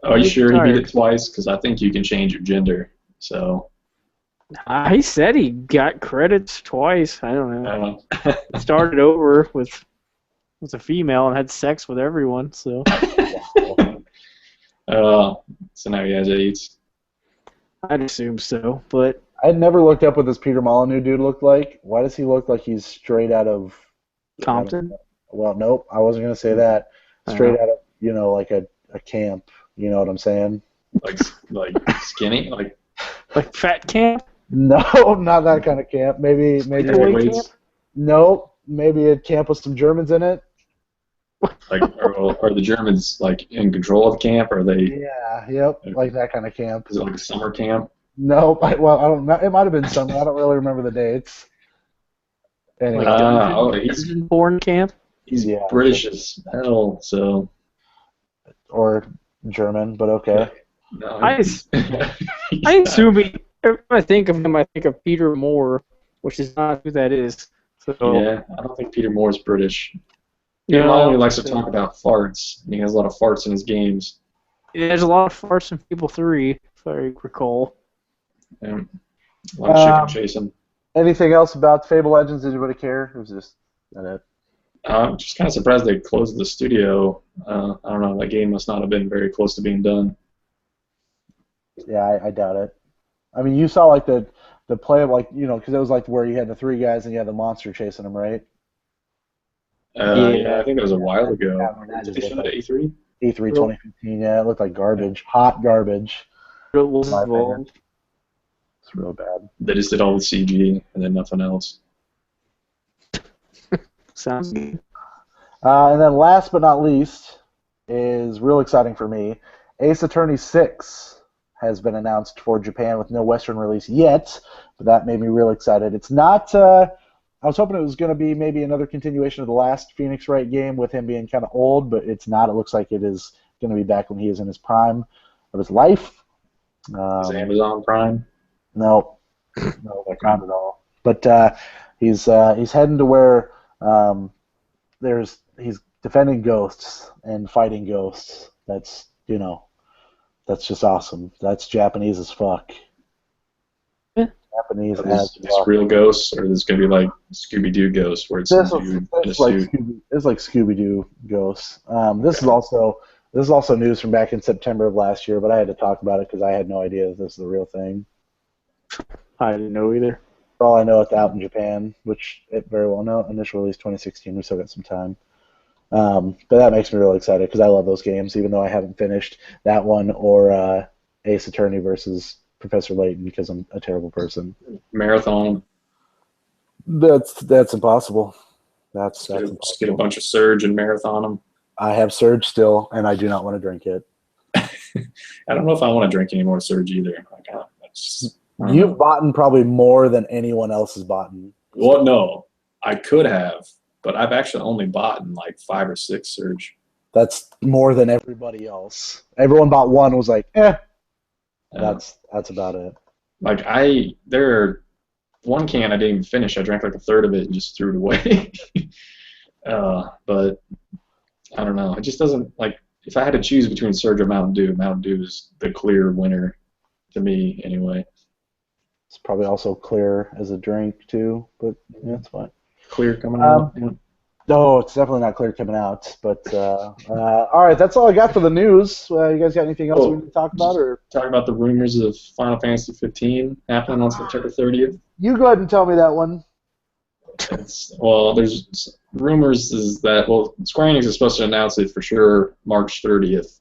Are you He's sure he beat retired. it twice? Because I think you can change your gender. So He said he got credits twice. I don't know. I don't know. Started over with a female and had sex with everyone. So So now he has AIDS. I'd assume so. But I had never looked up what this Peter Molyneux dude looked like. Why does he look like he's straight out of Compton. Well, nope, I wasn't gonna say that. Straight out of like a camp. You know what I'm saying? Like skinny, like Like Fat Camp? No, not that kind of camp. Maybe Sleepaway weights. Camp? nope. Maybe a camp with some Germans in it. like are the Germans like in control of the camp? Or are they? Yeah, yep, like that kind of camp. Is it like a summer camp? Nope. I don't know. It might have been summer. I don't really remember the dates. Anyway, Like he's Dungeon-born camp? Yeah. British as hell. So or German, but okay. no, I assume every time I think of him, I think of Peter Moore, which is not who that is. So Yeah, I don't think Peter Moore's British. you Peter know, Molyneux likes to talk about farts. He has a lot of farts in his games. there's a lot of farts in Fable 3, if I recall. And a lot of chicken chasing. Anything else about Fable Legends? Did anybody care? It was just that it. I'm just kind of surprised they closed the studio. I don't know. That game must not have been very close to being done. Yeah, I doubt it. I mean, you saw like the play of because it was like where you had the three guys and you had the monster chasing them, right? Yeah, I think that was a while ago. Yeah, Did they show that at E3? E3 2015. Yeah, it looked like garbage, hot garbage. It was My opinion. involved. It's real bad. They just did all the CG and then nothing else. Sounds good. And then last but not least is real exciting for me. Ace Attorney 6 has been announced for Japan with no Western release yet, but that made me real excited. It's not. I was hoping it was going to be maybe another continuation of the last Phoenix Wright game with him being kind of old, but it's not. It looks like it is going to be back when he is in his prime of his life. Is it Amazon Prime? No, not at all. But he's heading to where he's defending ghosts and fighting ghosts. That's just awesome. That's Japanese as fuck. Yeah. Japanese Is as this fuck. real ghosts, or is this going to be like Scooby-Doo ghosts, where it's This a dude in a is like suit? Scooby-Doo ghosts. This is also news from back in September of last year, but I had to talk about it because I had no idea that this is the real thing. I didn't know either. For all I know, it's out in Japan, which it very well no. Initial release 2016. We still got some time. But that makes me really excited because I love those games, even though I haven't finished that one or Ace Attorney versus Professor Layton because I'm a terrible person. Marathon. That's impossible. That's Just get a impossible. bunch of Surge and marathon them. I have Surge still, and I do not want to drink it. I don't know if I want to drink any more Surge either. Like, I don't know. You've bought probably more than anyone else has bought. Well, no, I could have, but I've actually only bought like 5 or 6 Surge. That's more than everybody else. Everyone bought one and was like, eh. Yeah. That's about it. Like one can I didn't even finish. I drank like a third of it and just threw it away. But I don't know. It just doesn't like. If I had to choose between Surge or Mountain Dew is the clear winner to me anyway. It's probably also clear as a drink too, but yeah, it's fine. Clear coming out. Yeah. No, it's definitely not clear coming out. But all right, that's all I got for the news. You guys got anything else we need to talk about? Or talk about the rumors of Final Fantasy 15 happening on September 30th. You go ahead and tell me that one. There's rumors is that Square Enix is supposed to announce it for sure March 30th,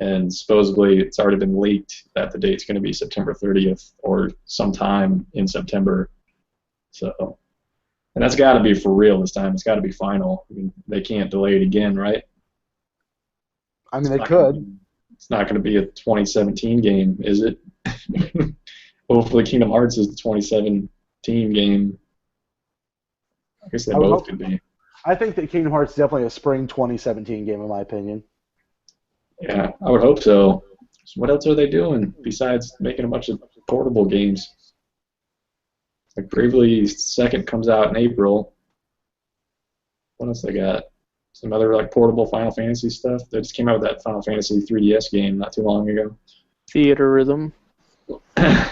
and supposedly it's already been leaked that the date's going to be September 30th or sometime in September. So. And that's got to be for real this time. It's got to be final. I mean, they can't delay it again, right? I mean, they could. It's not going to be a 2017 game, is it? Hopefully Kingdom Hearts is the 2017 game. I guess they both could be. I think that Kingdom Hearts is definitely a spring 2017 game, in my opinion. Yeah, I would hope so. So what else are they doing besides making a bunch of portable games? Like Bravely Second comes out in April. What else they got? Some other like portable Final Fantasy stuff. They just came out with that Final Fantasy 3DS game not too long ago. Theater Rhythm. Are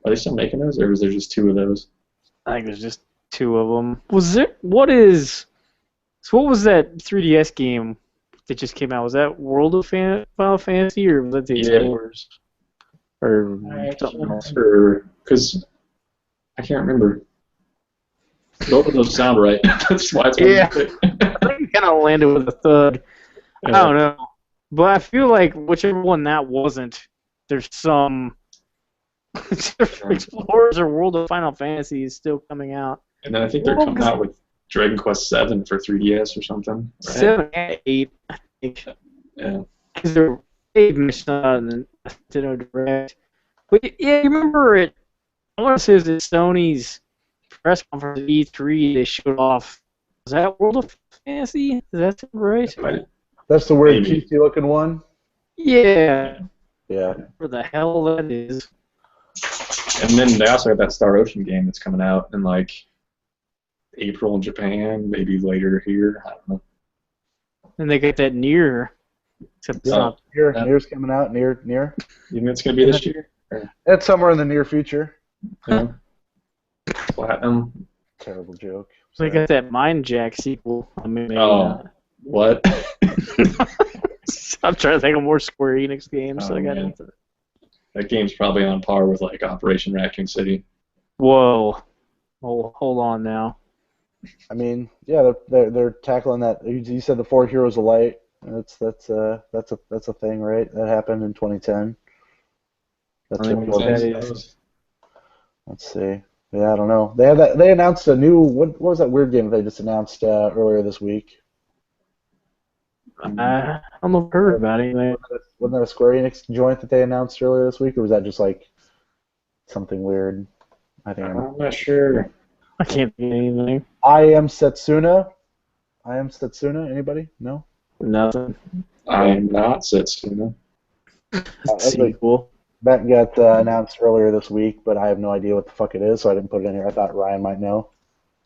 they still making those, or is there just two of those? I think there's just two of them. What was that 3DS game that just came out? Was that World of Final Fantasy, or was that the Explorers? Or something else? Because I can't remember. Both of those sound right. That's why it's I think it kind of landed with a thud. Yeah. I don't know. But I feel like whichever one that wasn't, there's some Explorers or World of Final Fantasy is still coming out. And then I think they're coming out with Dragon Quest 7 for 3DS or something. Right? 7 and 8, I think. Yeah. Because they're 8 mission on Nintendo Direct. But yeah, you remember it? I want to say it was at Sony's press conference at E3 they showed off. Was that World of Fantasy? Does that sound right? That's the weird PC looking one? Yeah. Yeah. Where the hell that is. And then they also have that Star Ocean game that's coming out in like April in Japan, maybe later here. I don't know. And they got that Nier. Except it's not. Nier's coming out. Nier. You think it's going to be this year? It's somewhere in the near future. Yeah. Platinum. Terrible joke. They got that Mind Jack sequel. I mean, maybe not. What? I'm trying to think of more Square Enix games. So I got into it. That game's probably on par with like Operation Raccoon City. Whoa. Hold on now. I mean, yeah, they're tackling that. You said the 4 Heroes of Light. That's a thing, right? That happened in 2010. That's what that is. Let's see. Yeah, I don't know. They announced a new. What was that weird game they just announced earlier this week? I don't know if I've heard about anything. Wasn't that a Square Enix joint that they announced earlier this week, or was that just like something weird? I'm not sure. I can't think of anything. I Am Setsuna. Anybody? No? Nothing. I am not Setsuna. Sequel. That got announced earlier this week, but I have no idea what the fuck it is, so I didn't put it in here. I thought Ryan might know.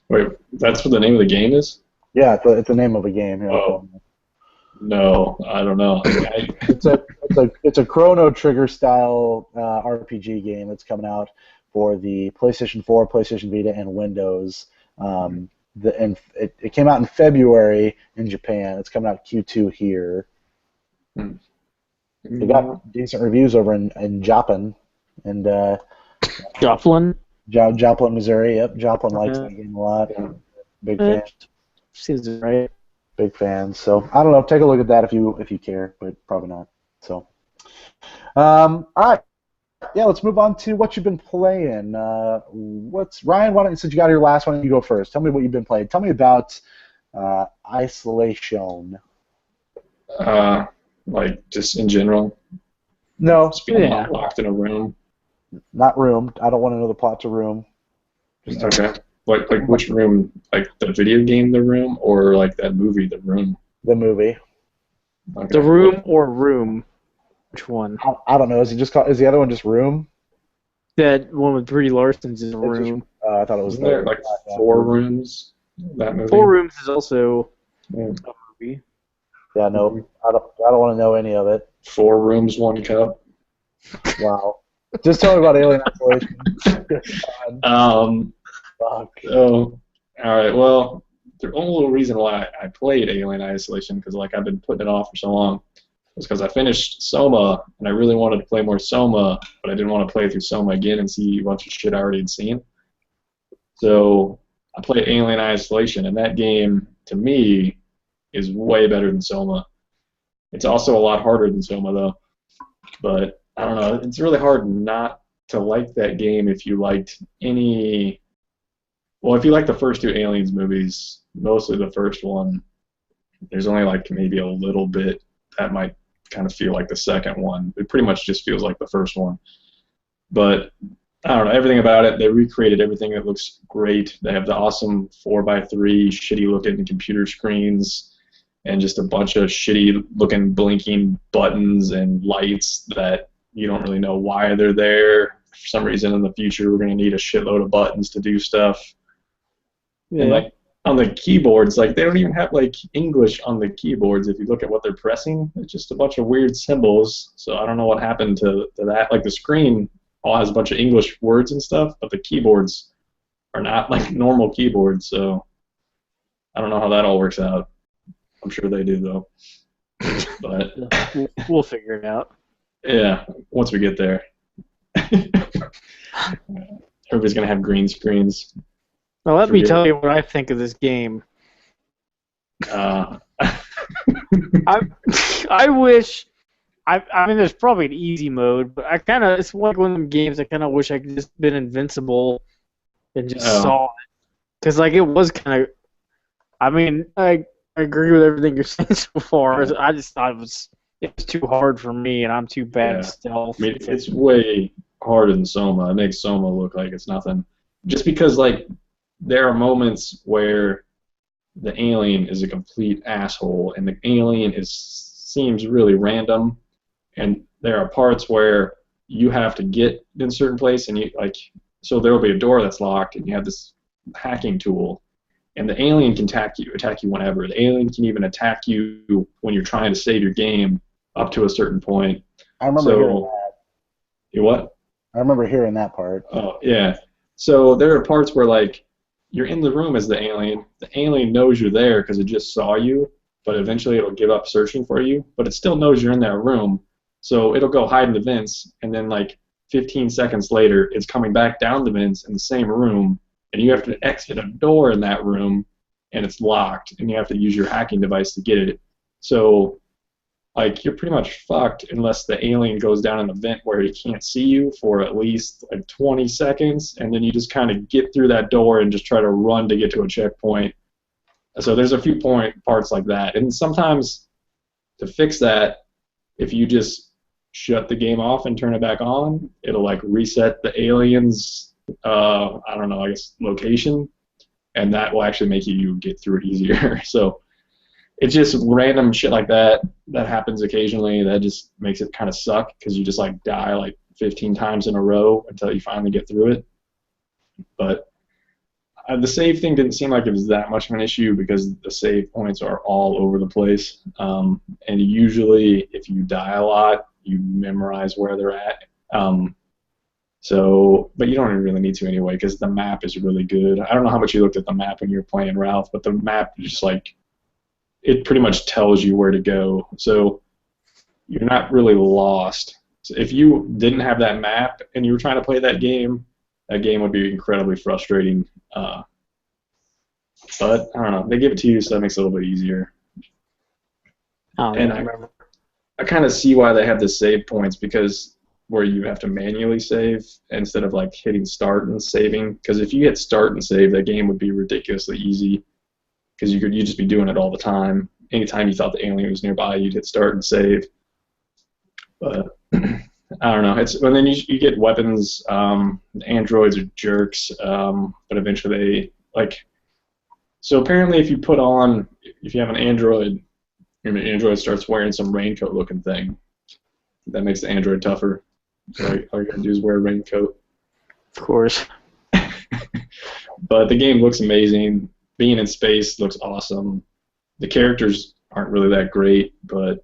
Wait, that's what the name of the game is? Yeah, it's the name of a game. Here, no, I don't know. It's a Chrono Trigger style RPG game that's coming out for the PlayStation 4, PlayStation Vita, and Windows. It came out in February in Japan. It's coming out Q2 here. They got decent reviews over in Joplin. And Joplin? Joplin, Missouri. Yep, Joplin likes that game a lot. Big fan. Seems right. Big fan. So I don't know. Take a look at that if you care, but probably not. So, all right. Yeah, let's move on to what you've been playing. Ryan? Why don't you, since you got here last one, you go first. Tell me what you've been playing. Tell me about Isolation. Like just in general. No. Just being locked in a room. Not Room. I don't want to know the plot to Room. Just okay. Like which room? Like the video game, The Room, or like that movie, The Room? The movie. Okay. The Room or Room? Which one? I don't know. Is it just called? Is the other one just Room? That one with Brie Larson's in It's Room. just, I thought it was Isn't there like 4 rooms? That movie. 4 Rooms is also Yeah. a movie. Yeah, no, I don't want to know any of it. 4 rooms, 1 cup. Wow. Just tell me about Alien Isolation. Fuck. So, all right. Well, the only reason why I played Alien Isolation, because like I've been putting it off for so long, was because I finished Soma and I really wanted to play more Soma, but I didn't want to play through Soma again and see a bunch of shit I already had seen. So I played Alien Isolation, and that game to me is way better than Soma. It's also a lot harder than Soma though, but I don't know. It's really hard not to like that game if you liked any. Well, if you like the first 2 Aliens movies, mostly the first one, there's only like maybe a little bit that might kind of feel like the second one. It pretty much just feels like the first one. But I don't know, everything about it, they recreated everything. It looks great. They have the awesome 4x3 shitty looking computer screens and just a bunch of shitty looking blinking buttons and lights that you don't really know why they're there. For some reason in the future we're going to need a shitload of buttons to do stuff. Yeah. And like on the keyboards, like they don't even have like English on the keyboards. If you look at what they're pressing, it's just a bunch of weird symbols. So I don't know what happened to that. Like the screen all has a bunch of English words and stuff, but the keyboards are not like normal keyboards. So I don't know how that all works out. I'm sure they do though. But We'll figure it out. yeah, once we get there. Everybody's gonna have green screens. Now let me Forget tell it. you what I think of this game. Uh, I wish. I mean, there's probably an easy mode, but it's like one of them games I kind of wish I could just been invincible and just Oh. saw it. Because, like, it was kind of. I mean, I agree with everything you're saying so far. I just thought it was too hard for me, and I'm too bad Yeah. at stealth. I mean, it's way harder than Soma. It makes Soma look like it's nothing. Just because, like, there are moments where the alien is a complete asshole, and the alien seems really random, and there are parts where you have to get in a certain place, and so there will be a door that's locked, and you have this hacking tool, and the alien can attack you whenever. The alien can even attack you when you're trying to save your game up to a certain point. I remember hearing that. You what? I remember hearing that part. Oh, yeah. So there are parts where, like, you're in the room as the alien knows you're there because it just saw you, but eventually it'll give up searching for you, but it still knows you're in that room, so it'll go hide in the vents, and then, like, 15 seconds later, it's coming back down the vents in the same room, and you have to exit a door in that room, and it's locked, and you have to use your hacking device to get it. So, like, you're pretty much fucked unless the alien goes down in the vent where he can't see you for at least like 20 seconds, and then you just kind of get through that door and just try to run to get to a checkpoint. So there's a few parts like that, and sometimes to fix that, if you just shut the game off and turn it back on, it'll like reset the alien's I don't know, I guess location, and that will actually make you get through it easier. So it's just random shit like that happens occasionally that just makes it kind of suck because you just like die like 15 times in a row until you finally get through it. But the save thing didn't seem like it was that much of an issue because the save points are all over the place. And usually if you die a lot, you memorize where they're at. But you don't really need to anyway because the map is really good. I don't know how much you looked at the map when you were playing Ralph, but the map is just like, it pretty much tells you where to go. So you're not really lost. So if you didn't have that map and you were trying to play that game would be incredibly frustrating. But I don't know. They give it to you, so that makes it a little bit easier. And I kind of see why they have the save points because where you have to manually save instead of like hitting start and saving. Because if you hit start and save, that game would be ridiculously easy. Because you'd just be doing it all the time. Anytime you thought the alien was nearby, you'd hit start and save. But I don't know. And then you get weapons. Androids are jerks, but eventually they like. So apparently, if you have an android, and the android starts wearing some raincoat looking thing. That makes the android tougher. So all you gotta do is wear a raincoat. Of course. But the game looks amazing. Being in space looks awesome. The characters aren't really that great, but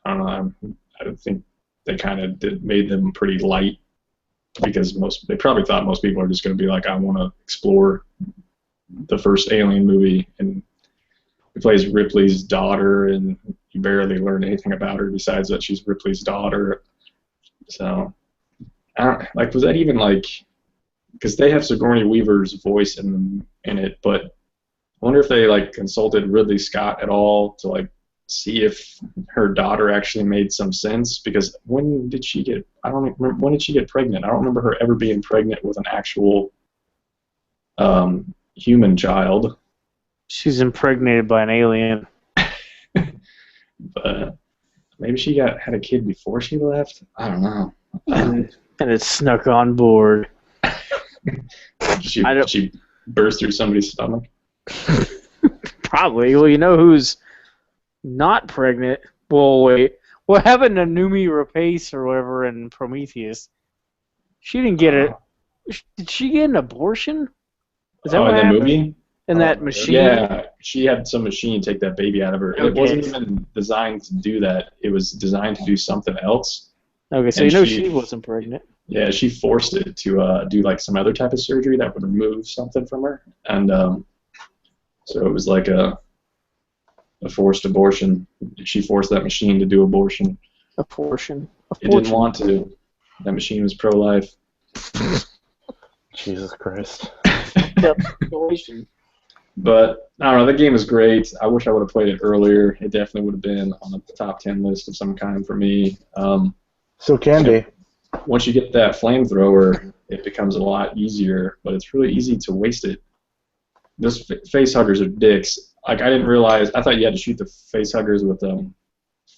I don't know. I don't think they kind of made them pretty light because they probably thought most people are just going to be like, I want to explore the first Alien movie, and he plays Ripley's daughter, and you barely learn anything about her besides that she's Ripley's daughter. So, like, was that even like? Because they have Sigourney Weaver's voice in it, but I wonder if they like consulted Ridley Scott at all to like see if her daughter actually made some sense. Because when did she get? I don't remember. When did she get pregnant? I don't remember her ever being pregnant with an actual human child. She's impregnated by an alien. But maybe she had a kid before she left. I don't know. And it snuck on board. She burst through somebody's stomach. Probably. Well, you know who's not pregnant? Well, wait. What happened to Numi Rapace or whatever in Prometheus? She didn't get it. Did she get an abortion? Is that what in the happened? movie? In that machine? Yeah, she had some machine take that baby out of her. Okay. It wasn't even designed to do that. It was designed to do something else. Okay, so And you know she wasn't pregnant. Yeah, she forced it to do like some other type of surgery that would remove something from her, and so it was like a forced abortion. She forced that machine to do abortion. Abortion. It didn't want to. That machine was pro-life. Jesus Christ. Yep. Abortion. But I don't know. The game is great. I wish I would have played it earlier. It definitely would have been on the top 10 list of some kind for me. So can be. Once you get that flamethrower, it becomes a lot easier, but it's really easy to waste it. Those face huggers are dicks. Like, I didn't realize, I thought you had to shoot the face huggers with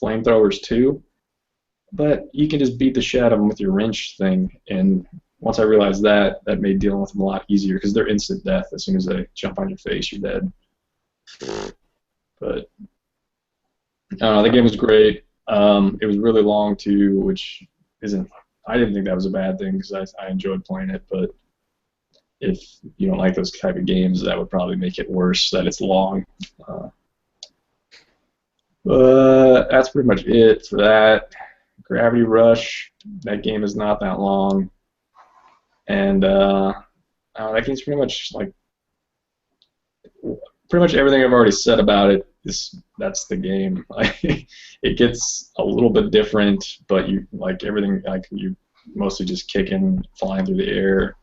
flamethrowers too, but you can just beat the shit out of them with your wrench thing, and once I realized that made dealing with them a lot easier because they're instant death. As soon as they jump on your face, you're dead. But I don't know, the game was great. It was really long too, which isn't. I didn't think that was a bad thing because I enjoyed playing it. But if you don't like those type of games, that would probably make it worse that it's long. But that's pretty much it for that. Gravity Rush. That game is not that long. And that game's pretty much everything I've already said about it. That's the game. It gets a little bit different, but you like everything. Like you mostly just kicking, flying through the air.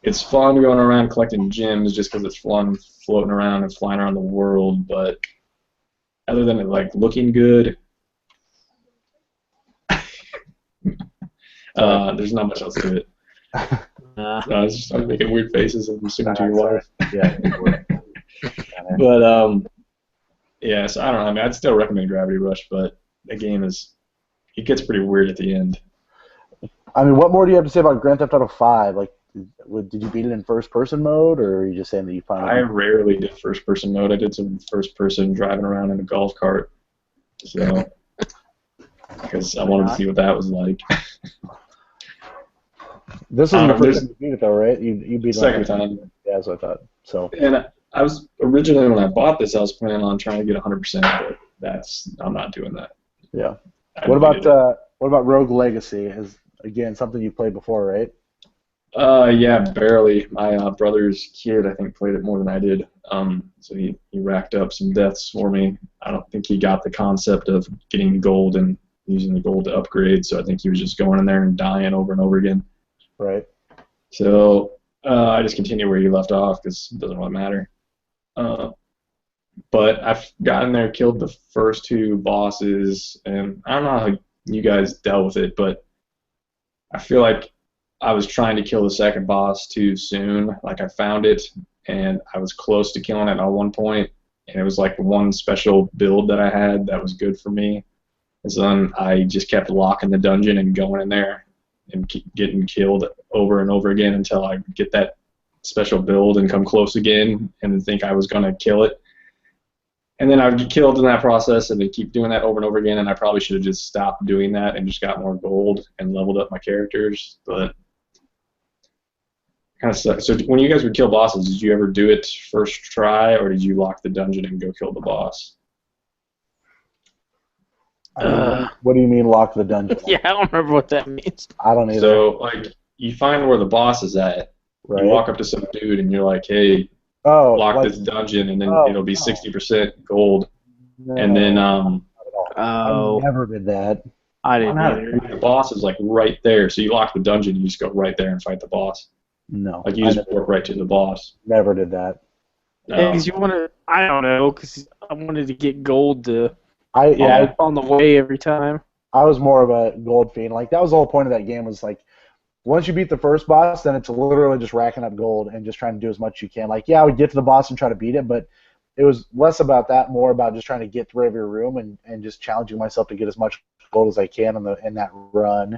It's fun going around collecting gems just because it's fun floating around and flying around the world. But other than it like looking good, there's not much else to it. I was just making weird faces and assuming to your wife. Yeah. But yeah, so I don't know. I mean, I'd still recommend Gravity Rush, but the game it gets pretty weird at the end. I mean, what more do you have to say about Grand Theft Auto 5? Like, did you beat it in first-person mode, or are you just saying that you finally? I rarely did first-person mode. I did some first-person driving around in a golf cart, so because I wanted to see what that was like. This was the first time you beat it, though, right? You beat it second time. Yeah, that's what I thought. So. And I was originally when I bought this, I was planning on trying to get 100%, but I'm not doing that. Yeah. What about Rogue Legacy? Is again something you played before, right? Yeah, barely. My brother's kid, I think, played it more than I did. So he racked up some deaths for me. I don't think he got the concept of getting gold and using the gold to upgrade. So I think he was just going in there and dying over and over again. Right. So I just continue where he left off because it doesn't really matter. But I've gotten there, killed the first two bosses, and I don't know how you guys dealt with it, but I feel like I was trying to kill the second boss too soon. Like I found it, and I was close to killing it at one point, and it was like the one special build that I had that was good for me. And so then I just kept locking the dungeon and going in there and keep getting killed over and over again until I get that special build and come close again and think I was going to kill it. And then I would get killed in that process, and then keep doing that over and over again. And I probably should have just stopped doing that and just got more gold and leveled up my characters. But kind of sucks. So when you guys would kill bosses, did you ever do it first try, or did you lock the dungeon and go kill the boss? What do you mean lock the dungeon? Yeah, I don't remember what that means. I don't either. So like you find where the boss is at. Right? You walk up to some dude and you're like, "Hey, Oh, lock like, this dungeon," and then Oh, it'll be no. 60% gold. no, And then not at all. Oh, I never did that. I didn't either. the boss is like right there. So you lock the dungeon, you just go right there and fight the boss. No, Like you I just walk right to the boss. never did that. Because you want to, I don't know, because I wanted to get gold to Yeah. on the way every time. I was more of a gold fiend. Like that was the whole point of that game. Was like once you beat the first boss, then it's literally just racking up gold and just trying to do as much as you can. Like I would get to the boss and try to beat it, but it was less about that, more about just trying to get through every room and just challenging myself to get as much gold as I can in that run.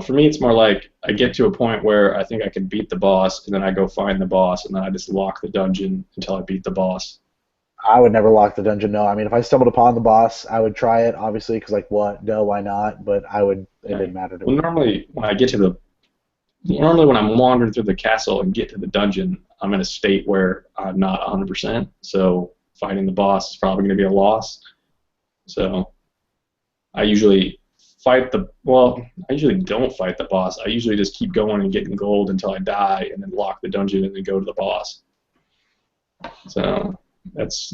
For me, it's more like I get to a point where I think I can beat the boss, and then I go find the boss, and then I just lock the dungeon until I beat the boss. I would never lock the dungeon. No, I mean if I stumbled upon the boss, I would try it. Obviously, because like what? No, why not? But I would. It didn't matter to Well, me. normally when I'm wandering through the castle and get to the dungeon, I'm in a state where I'm not 100%. So fighting the boss is probably going to be a loss. So I usually I usually don't fight the boss. I usually just keep going and getting gold until I die, and then lock the dungeon and then go to the boss. So that's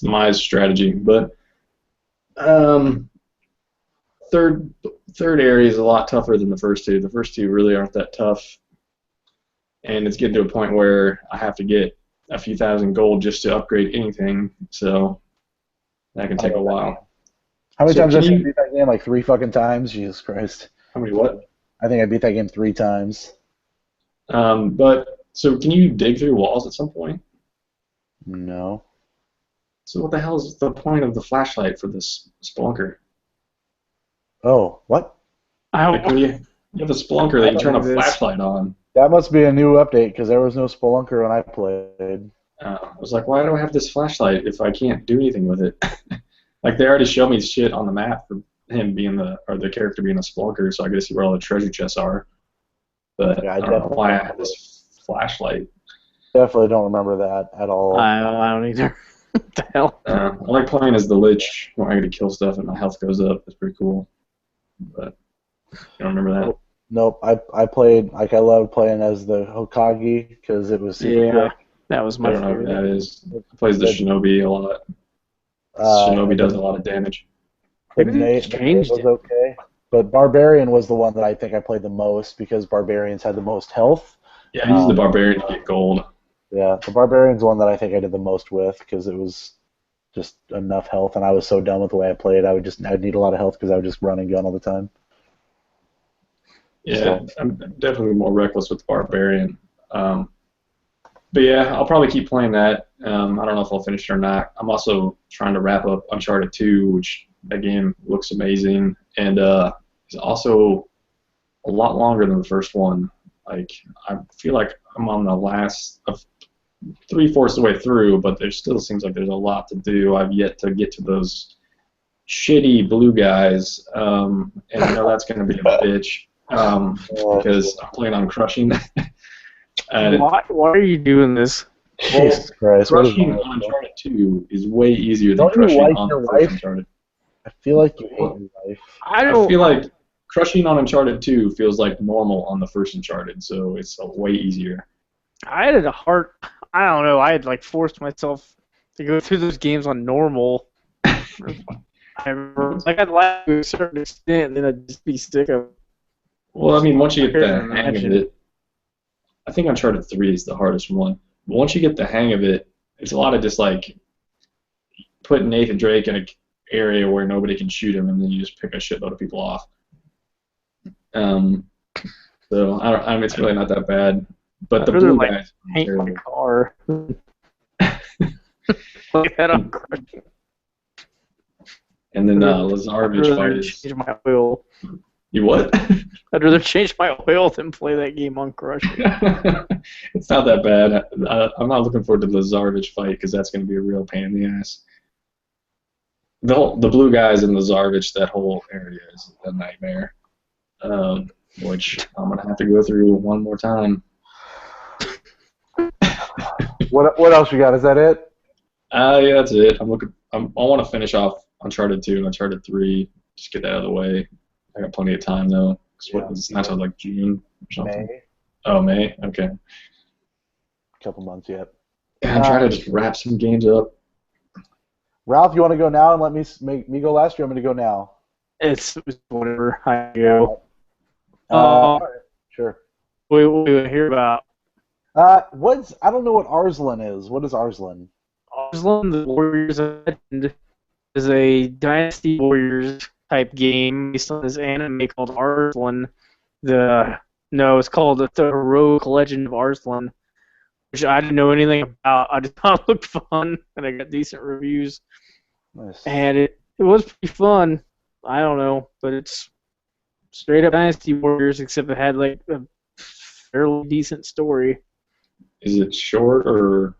my strategy. But third area is a lot tougher than the first two. The first two really aren't that tough, and it's getting to a point where I have to get a few thousand gold just to upgrade anything. So that can take a while. How many So times can did I you- beat that game? Like 3 fucking times. Jesus Christ! How many what? I think I beat that game 3 times. But so can you dig through walls at some point? No. So what the hell is the point of the flashlight for this spelunker? Oh, what? I Like when you have a spelunker that you turn a I don't know this. flashlight on. That must be a new update because there was no Spelunker when I played. I was like, why do I have this flashlight if I can't do anything with it? Like they already showed me shit on the map for him being the character being a spelunker, so I get to see where all the treasure chests are. But Yeah, I I don't know definitely why I don't have this flashlight. Definitely don't remember that at all. I don't either. What the hell? I like playing as the Lich where I get to kill stuff and my health goes up. It's pretty cool. But you don't remember that? Nope. I played like I loved playing as the Hokage because it was super Yeah, that was I my don't know who favorite. that is. Plays the Shinobi a lot. Shinobi does a lot of damage. The Maybe they Nate changed was it. okay, but Barbarian was the one that I think I played the most because Barbarians had the most health. Yeah, I use the Barbarian to get gold. Yeah, the Barbarian's the one that I think I did the most with because it was just enough health, and I was so done with the way I played. I'd need a lot of health because I would just run and gun all the time. Yeah, I'm definitely more reckless with the Barbarian. But yeah, I'll probably keep playing that. I don't know if I'll finish it or not. I'm also trying to wrap up Uncharted 2, which that game looks amazing, and it's also a lot longer than the first one. Like I feel like I'm on the last of 3/4 of the way through, but there still seems like there's a lot to do. I've yet to get to those shitty blue guys, and I know that's going to be a bitch because I'm playing on crushing. And Why are you doing this? Jesus Christ! What is crushing wrong on with you? Uncharted 2 is way easier than Don't you crushing like on your the first wife? Uncharted. I feel like you hate your life. I I don't. feel like crushing on Uncharted 2 feels like normal on the first Uncharted, so it's way easier. I had a hard. I don't know. I had like forced myself to go through those games on normal. I remember, like I'd laugh to a certain extent, and then I'd just be sick of. Well, I mean, once you get the I hang can't of imagine. it, I think Uncharted 3 is the hardest one. But once you get the hang of it, it's a lot of just like putting Nathan Drake in an area where nobody can shoot him, and then you just pick a shitload of people off. So I mean, it's really not that bad. But the I'd rather, blue like, guys are Paint my terrible. car. Like that on crushing. And then I'd Lazarevich rather fight is change my oil. you what? I'd rather change my oil than play that game on crushing. It's not that bad. I'm not looking forward to the Lazarevich fight because that's going to be a real pain in the ass. the blue guys in the Zarvich, that whole area is a nightmare. Which I'm gonna have to go through one more time. What else you got? Is that it? Yeah, that's it. I want to finish off Uncharted 2 and Uncharted 3. Just get that out of the way. I got plenty of time though. It's not till like June or something. May. Oh, May. Okay. Couple months yet. Yeah, I'm trying to just wrap some games up. Ralph, you want to go now and let me make me go last? Or you want me to go now? It's whatever. I go. All right, sure. We hear about I don't know what Arslan is. What is Arslan? Arslan, the Warriors Legend, is a Dynasty Warriors type game based on this anime called Arslan. It's called The Heroic Legend of Arslan, which I didn't know anything about. I just thought it looked fun, and I got decent reviews. Nice. And it was pretty fun. I don't know, but it's straight up Dynasty Warriors, except it had like a fairly decent story. Is it short or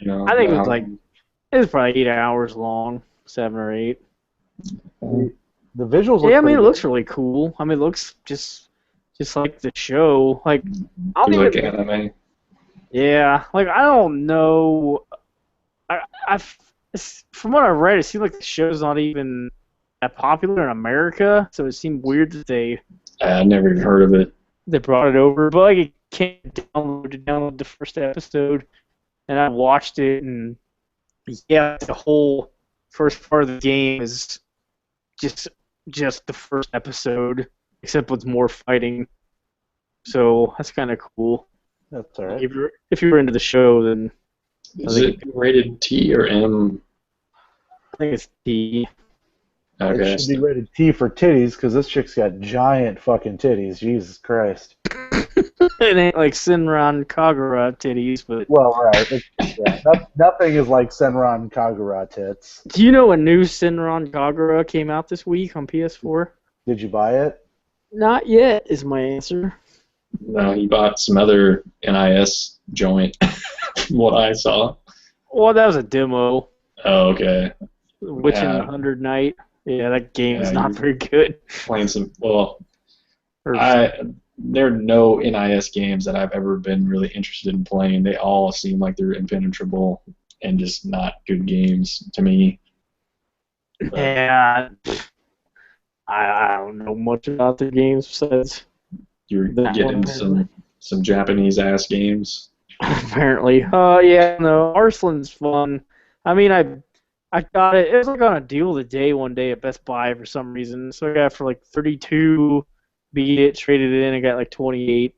I think it was probably 8 hours long, 7 or 8. The visuals look Yeah, I mean pretty it good. looks really cool. I mean it looks just like the show. Like I don't like even. anime? Yeah, like I don't know. From what I've read, it seems like the show's not even that popular in America, so it seemed weird that they I never even heard of it. brought it over. But like it came download the first episode, and I watched it, and yeah, the whole first part of the game is just the first episode, except with more fighting. So that's kind of cool. That's all right. If you're into the show, then Is it rated T or M? I think it's T. Okay. It should be rated T for titties because this chick's got giant fucking titties. Jesus Christ. It ain't like Senran Kagura titties, but Well, right. Nothing is like Senran Kagura tits. do you know a new Senran Kagura came out this week on PS4? Did you buy it? Not yet, is my answer. No, he bought some other NIS joint. From what I saw. Well, that was a demo. Oh, okay. Witch in the Yeah. 100 Night. Yeah, that game is Yeah, not you- very good. Playing some. Well, Or- there are no NIS games that I've ever been really interested in playing. They all seem like they're impenetrable and just not good games to me. But Yeah, I don't know much about the games besides you're that getting one, into some Japanese ass games. apparently. Yeah, no, Arslan's fun. I mean, I got it. It was like on a deal of the day one day at Best Buy for some reason. So I got it for like 32, beat it, traded it in, and got like 28.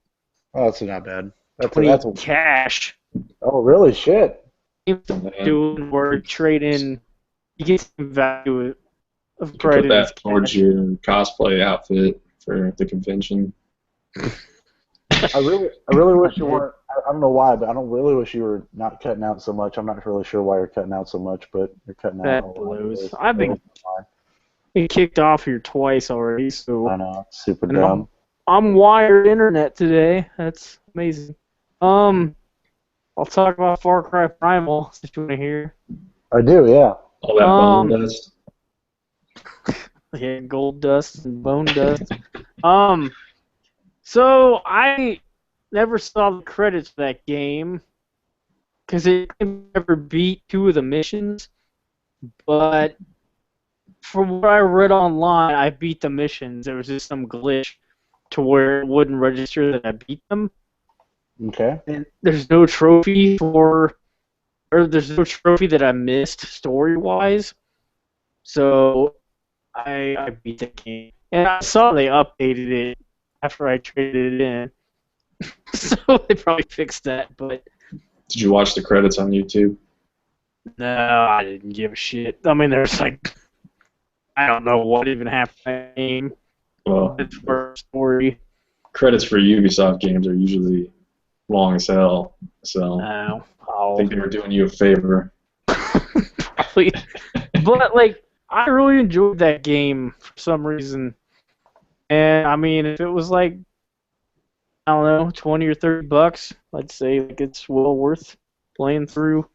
Oh, that's not bad. That's 28 cash. oh, really? Shit. Doing where trade in, you get some value of You can credit. put that towards your cosplay outfit for the convention. I really wish you weren't. I don't know why, but I don't really wish you were not cutting out so much. I'm not really sure why you're cutting out so much, but you're cutting That out. blows. I've been kicked off here twice already, so I know, it's super And dumb. I'm wired internet today. That's amazing. I'll talk about Far Cry Primal if you want to hear. I do, yeah. All that bone dust. Yeah, gold dust and bone dust. So I never saw the credits for that game because it never beat 2 of the missions. But from what I read online, I beat the missions. There was just some glitch to where it wouldn't register that I beat them. Okay. And there's no trophy there's no trophy that I missed story-wise. So I beat the game. And I saw they updated it after I traded it in. So they probably fixed that, but Did you watch the credits on YouTube? no, I didn't give a shit. I mean, there's like, I don't know what even happened to that game. Well, It's for a story. credits for Ubisoft games are usually long as hell, so No, I think they were doing you a favor. probably. But like, I really enjoyed that game for some reason. And I mean, if it was like, I don't know, $20 or $30, I'd say like it's well worth playing through.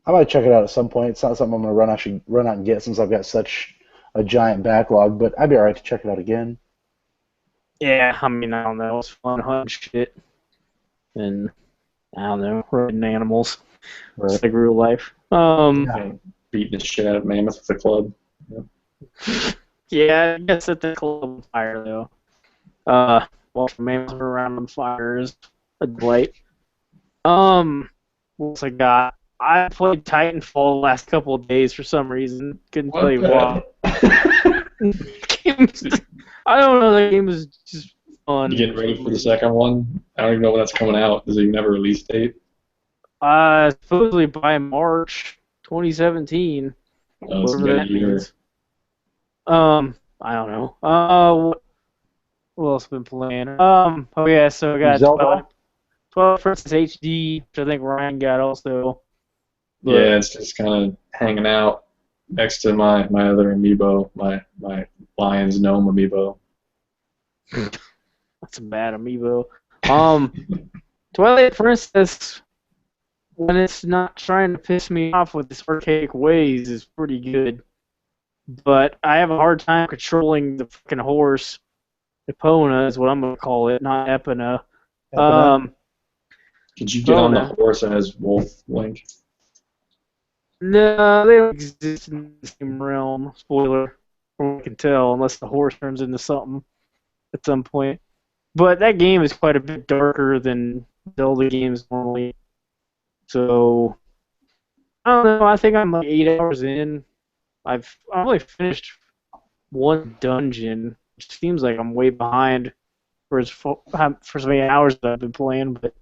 I might check it out at some point. It's not something I'm gonna run out and get since I've got such a giant backlog. But I'd be alright to check it out again. Yeah, I mean, I don't know. It's fun hunting shit. And, I don't know, riding animals. It's like real life. And beating the shit out of mammoths with a club. Yeah, I guess at the club on fire, though. Watching mammoths around on fire is a delight. What else I got? I played Titanfall the last couple of days for some reason. Couldn't tell you why. I don't know. That game is just fun. You getting ready for the second one? I don't even know when that's coming out. Does it even have a release date? Supposedly by March 2017. Oh, it's a Whatever good that year. means. I don't know. What else have been playing? Oh yeah, so I got Zelda? 12 Princess HD, which I think Ryan got also. But Yeah, it's just kind of hanging out next to my other amiibo, my Lion's Gnome amiibo. that's a bad amiibo. Twilight Princess, when it's not trying to piss me off with its archaic ways, is pretty good. But I have a hard time controlling the fucking horse. Epona is what I'm gonna call it, not Epona. Epona? Did you get on the Epona. horse as Wolf Link? No, they don't exist in the same realm. Spoiler, from what I can tell, unless the horse turns into something at some point. But that game is quite a bit darker than Zelda games normally. So I don't know. I think I'm like 8 hours in. I've only finished one dungeon, which seems like I'm way behind for for so many hours that I've been playing. But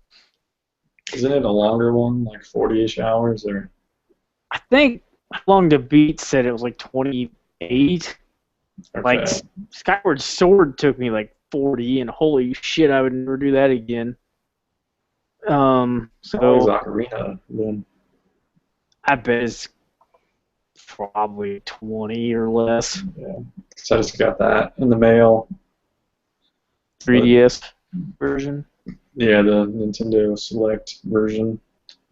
Isn't it a longer one, like 40-ish hours? Or I think How Long to Beat said it was like 28. Like okay. Skyward Sword took me like 40, and holy shit, I would never do that again. How long is So Ocarina then? I bet it's probably 20 or less. Yeah. So I just got that in the mail. 3DS version. Yeah, the Nintendo Select version.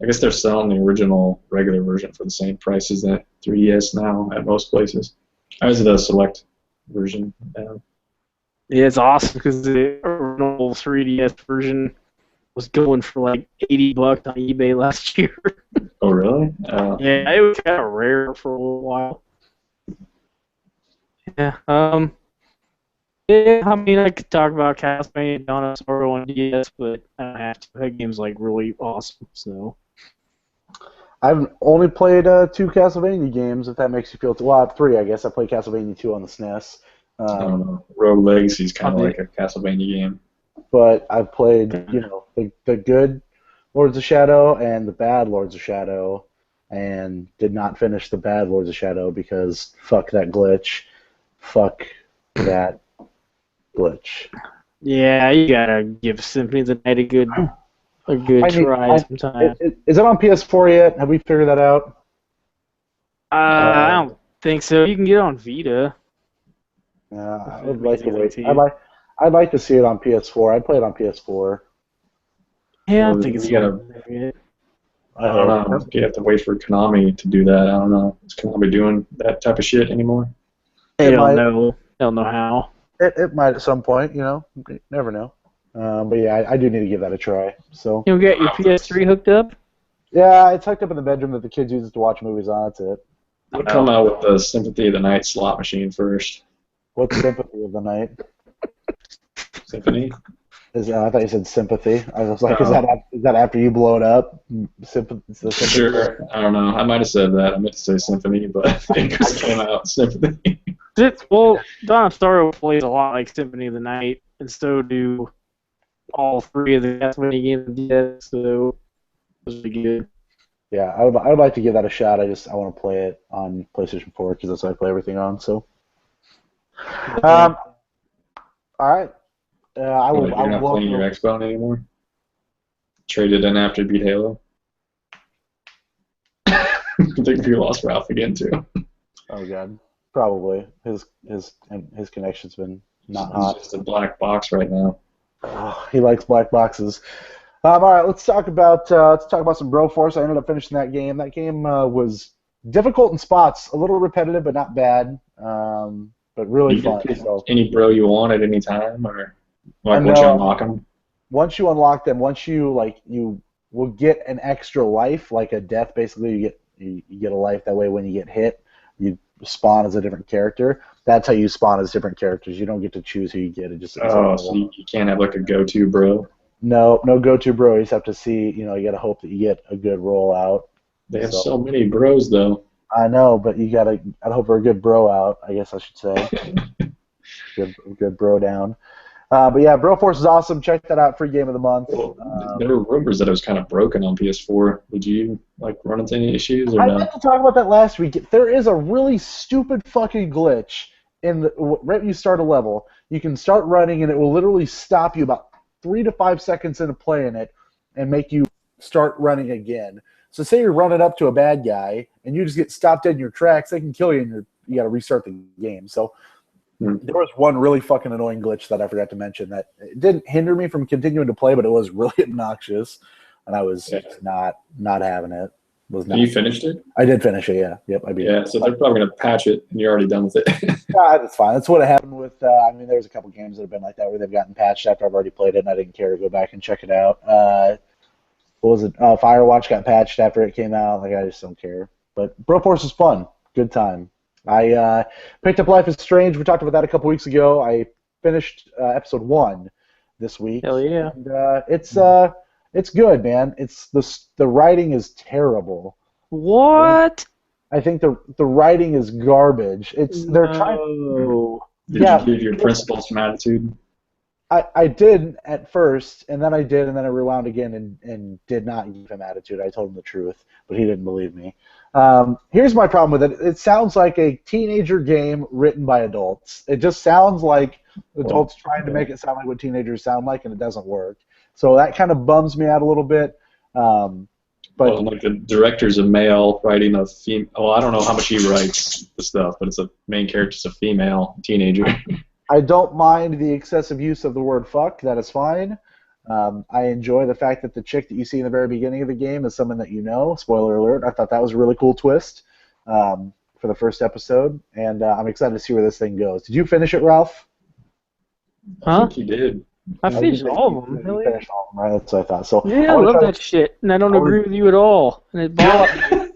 I guess they're selling the original regular version for the same price as that 3DS now at most places. I was the Select version. Yeah, it's awesome because the original 3DS version was going for like $80 on eBay last year. Oh, really? Yeah, it was kind of rare for a little while. Yeah. Yeah, I mean, I could talk about Castlevania Dawn of Sorrow on DS, but I don't have to. That game's like really awesome. So I've only played 2 Castlevania games, if that makes you feel too. Well, 3, I guess. I played Castlevania 2 on the SNES. I don't know. Rogue Legacy is kind of like a Castlevania game. But I've played, the good Lords of Shadow and the bad Lords of Shadow, and did not finish the bad Lords of Shadow because fuck that glitch. Fuck that glitch. yeah, you gotta give Symphony of the Night a good try sometime. Is it on PS4 yet? Have we figured that out? I don't think so. You can get it on Vita. I If would it like means to wait. anything to you. I'd like to see it on PS4. I'd play it on PS4. Yeah, I Well, think it's you gotta- good. I don't know. You have to wait for Konami to do that. I don't know. Is Konami doing that type of shit anymore? They It don't might. know. They don't know how. It might at some point, You never know. But yeah, I do need to give that a try. So You get your PS3 hooked up? yeah, it's hooked up in the bedroom that the kids use to watch movies on. That's it. We'll come out with the Sympathy of the Night slot machine first. What's Sympathy of the Night? Symphony? I thought you said sympathy. I was like, Oh. is that after you blow it up? Sympathy. Sure. I don't know. I might have said that. I meant to say Symphony, but it just came out Sympathy. Well, Dawn of Sorrow plays a lot like Symphony of the Night, and so do all 3 of the Castlevania games on DS, so it was really good. Yeah, I would like to give that a shot. I want to play it on PlayStation 4 because that's what I play everything on. So, all right. I will. You're not playing your Xbox anymore? Traded in after you beat Halo? I think we lost Ralph again, too. Oh god, probably his connection's been not hot. It's just a black box right now. Oh, he likes black boxes. All right, let's talk about some Broforce. I ended up finishing that game. That game was difficult in spots, a little repetitive, but not bad. But really You fun. get So any bro you want at any time, or like I once you know. unlock them? Once you unlock them, you will get an extra life, like a death. Basically, you get a life. That way, when you get hit, you spawn as a different character. That's how you spawn as different characters. You don't get to choose who you get. It just Oh, so you can't have like a go-to bro. no go-to bro. You just have to see. You know, you got to hope that you get a good rollout. They have so many bros though. I know, but you gotta hope for a good bro out. I guess I should say good bro down. But yeah, Broforce is awesome. Check that out. Free game of the month. Well, there were rumors that it was kind of broken on PS4. Did you like run into any issues or I no? meant to talk about that last week. There is a really stupid fucking glitch right when you start a level. You can start running, and it will literally stop you about 3 to 5 seconds into playing it and make you start running again. So say you're running up to a bad guy, and you just get stopped dead in your tracks. They can kill you, and you got to restart the game. So there was one really fucking annoying glitch that I forgot to mention that it didn't hinder me from continuing to play, but it was really obnoxious, and I was not having it. You finished it? I did finish it, yeah. Yep, I beat it. Yeah, so they're probably going to patch it, and you're already done with it. That's fine. That's what happened with, there's a couple games that have been like that where they've gotten patched after I've already played it, and I didn't care to go back and check it out. What was it? Firewatch got patched after it came out. Like, I just don't care. But Broforce is fun. Good time. I picked up Life is Strange. We talked about that a couple weeks ago. I finished episode 1 this week. Hell yeah. And it's good, man. It's the writing is terrible. What? I think the writing is garbage. They're trying. Did you give your principal some attitude? I did at first, and then I rewound again and did not give him attitude. I told him the truth, but he didn't believe me. Here's my problem with it. It sounds like a teenager game written by adults. It just sounds like adults trying to make it sound like what teenagers sound like, and it doesn't work. So that kind of bums me out a little bit. But like the director's a male writing a female. Well, I don't know how much he writes the stuff, but it's a main character's a female teenager. I don't mind the excessive use of the word fuck. That is fine. I enjoy the fact that the chick that you see in the very beginning of the game is someone that you know. Spoiler alert. I thought that was a really cool twist for the first episode, and I'm excited to see where this thing goes. Did you finish it, Ralph? I think he did. I finished all of them. You finished all of them, right? That's what I thought. So Yeah, I love that shit, and I don't agree with you at all. And it bothers me.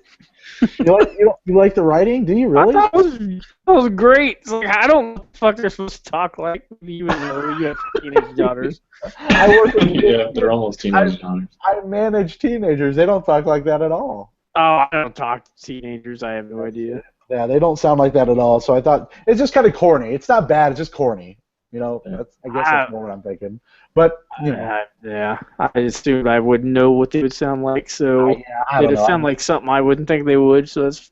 You like the writing? Do you really? I thought that was great. It's like, I don't know what the fuck they're supposed to talk like. You know, you have teenage daughters. I work with Yeah, they're almost teenage daughters. I manage teenagers. They don't talk like that at all. Oh, I don't talk to teenagers. I have no idea. Yeah, they don't sound like that at all. So I thought it's just kind of corny. It's not bad. It's just corny. You know, I guess that's more what I'm thinking. But you know, yeah, I assumed I wouldn't know what they would sound like, so I don't it'd know. sound like something I wouldn't think they would. So that's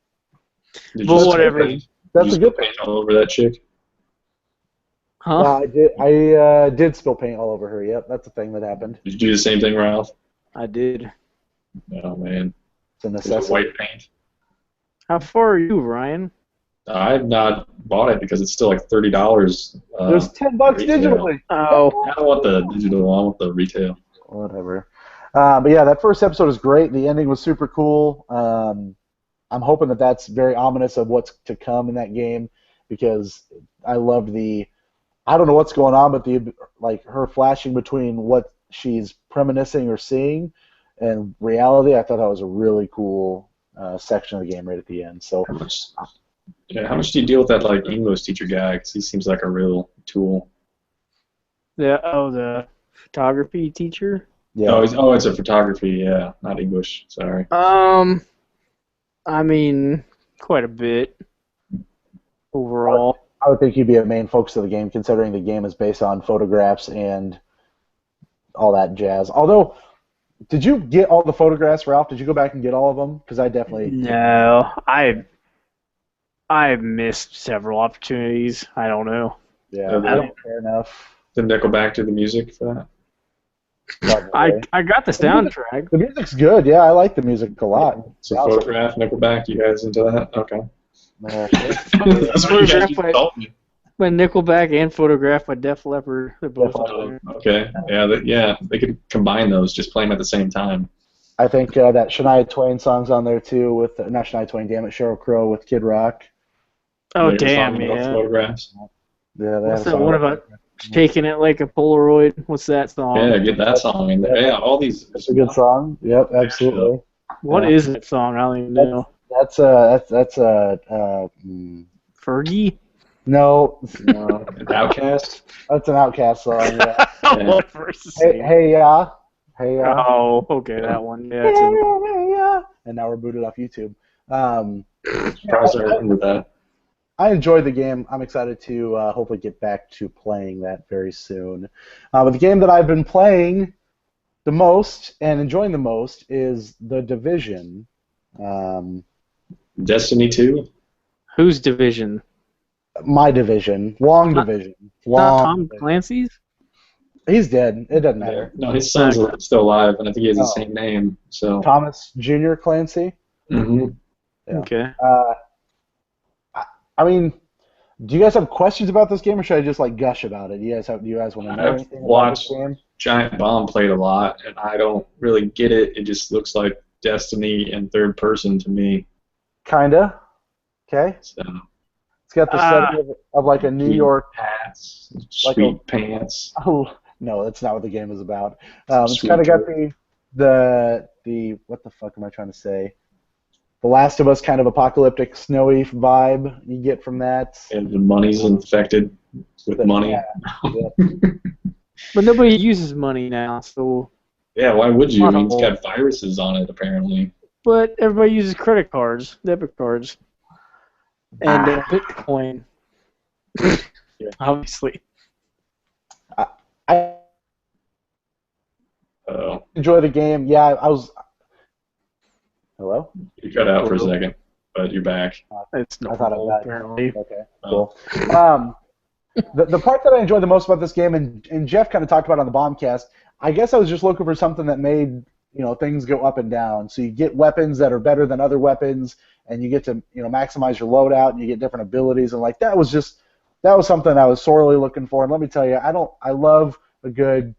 Did But you whatever. That's a good paint all over that chick. huh? I did spill paint all over her. Yep, that's a thing that happened. Did you do the same thing, Ralph? I did. Oh man, It's a was it necessity. white paint? How far are you, Ryan? I've not bought it because it's still like $30. There's $10 retail. digitally. Oh, I don't want the digital. I want the retail. Whatever. But yeah, that first episode was great. The ending was super cool. I'm hoping that that's very ominous of what's to come in that game because I loved I don't know what's going on, but her flashing between what she's reminiscing or seeing and reality. I thought that was a really cool section of the game right at the end. So How much do you deal with that like English teacher guy? Because he seems like a real tool. the photography teacher. yeah, Oh, it's a photography. Yeah, not English. Sorry. I mean, quite a bit overall. I would think he'd be a main focus of the game, considering the game is based on photographs and all that jazz. Although, did you get all the photographs, Ralph? Did you go back and get all of them? Because I definitely No, I missed several opportunities. I don't know. Yeah, I don't care enough. The Nickelback to the music for that. I got the soundtrack. The music's good. Yeah, I like the music a lot. So Photograph, Nickelback. You guys into that? Okay. Yeah, That's what you guys just told me. by Nickelback and Photograph by Def Leppard. They're both Def on Leppard. there. Okay. Yeah, they could combine those, just play them at the same time. I think that Shania Twain song's on there too with not Shania Twain, damn it, Sheryl Crow with Kid Rock. Oh, There's a song damn, about yeah. Photographs. Yeah, they What's have a that song one about shaking it like a Polaroid? What's that song? Yeah, get that song in there. Yeah, all these. It's a good song. Yep, absolutely. What Yeah. is that song? I don't even know. That's Fergie? no, Outcast. that's an Outcast song. Yeah. What verse is hey, it? hey, yeah, hey, yeah. Oh, okay, that one. Yeah, Hey, it's in- yeah. And now we're booted off YouTube. Surprised I remember that. I enjoyed the game. I'm excited to hopefully get back to playing that very soon. But the game that I've been playing the most and enjoying the most is The Division. Destiny 2. Whose division? My division, long Not- division, Not long. Tom division. Clancy's? He's dead. It doesn't matter. No, his son's still alive, and I think he has the Oh. same name. So. Thomas Jr. Clancy. hmm Yeah. Okay. I mean, do you guys have questions about this game, or should I just like gush about it? Do you guys want to know I've anything about watched- this game? Giant Bomb played a lot, and I don't really get it. It just looks like Destiny in third person to me. Kinda. Okay. So. It's got the setting of like a New York. hats, Like sweet pants. Oh no, that's not what the game is about. It's Sweet kind of got tooth. the what the fuck am I trying to say? The Last of Us kind of apocalyptic, snowy vibe you get from that. And the money's infected with money. Yeah. But nobody uses money now, so. Yeah, why would you? I mean, it's Possible. got viruses on it, apparently. But everybody uses credit cards, debit cards, and Bitcoin. Yeah. Obviously. I Oh, enjoy the game. Yeah, I was. Hello. you cut out for a second, but you're back. It's I thought I normal, got it. apparently. Okay. Oh. Cool. The part that I enjoy the most about this game, and Jeff kind of talked about on the Bombcast, I guess I was just looking for something that made things go up and down. So you get weapons that are better than other weapons, and you get to maximize your loadout, and you get different abilities, and like that was something I was sorely looking for. And let me tell you, I love a good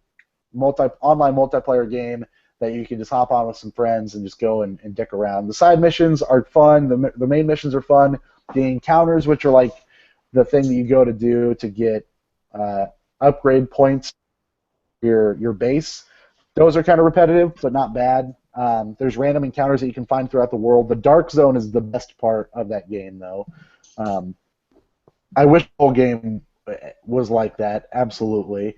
online multiplayer game that you can just hop on with some friends and just go and dick around. The side missions are fun. The main missions are fun. The encounters, which are like the thing that you go to do to get upgrade points your base, those are kind of repetitive but not bad. There's random encounters that you can find throughout the world. The Dark Zone is the best part of that game, though. I wish the whole game was like that, absolutely,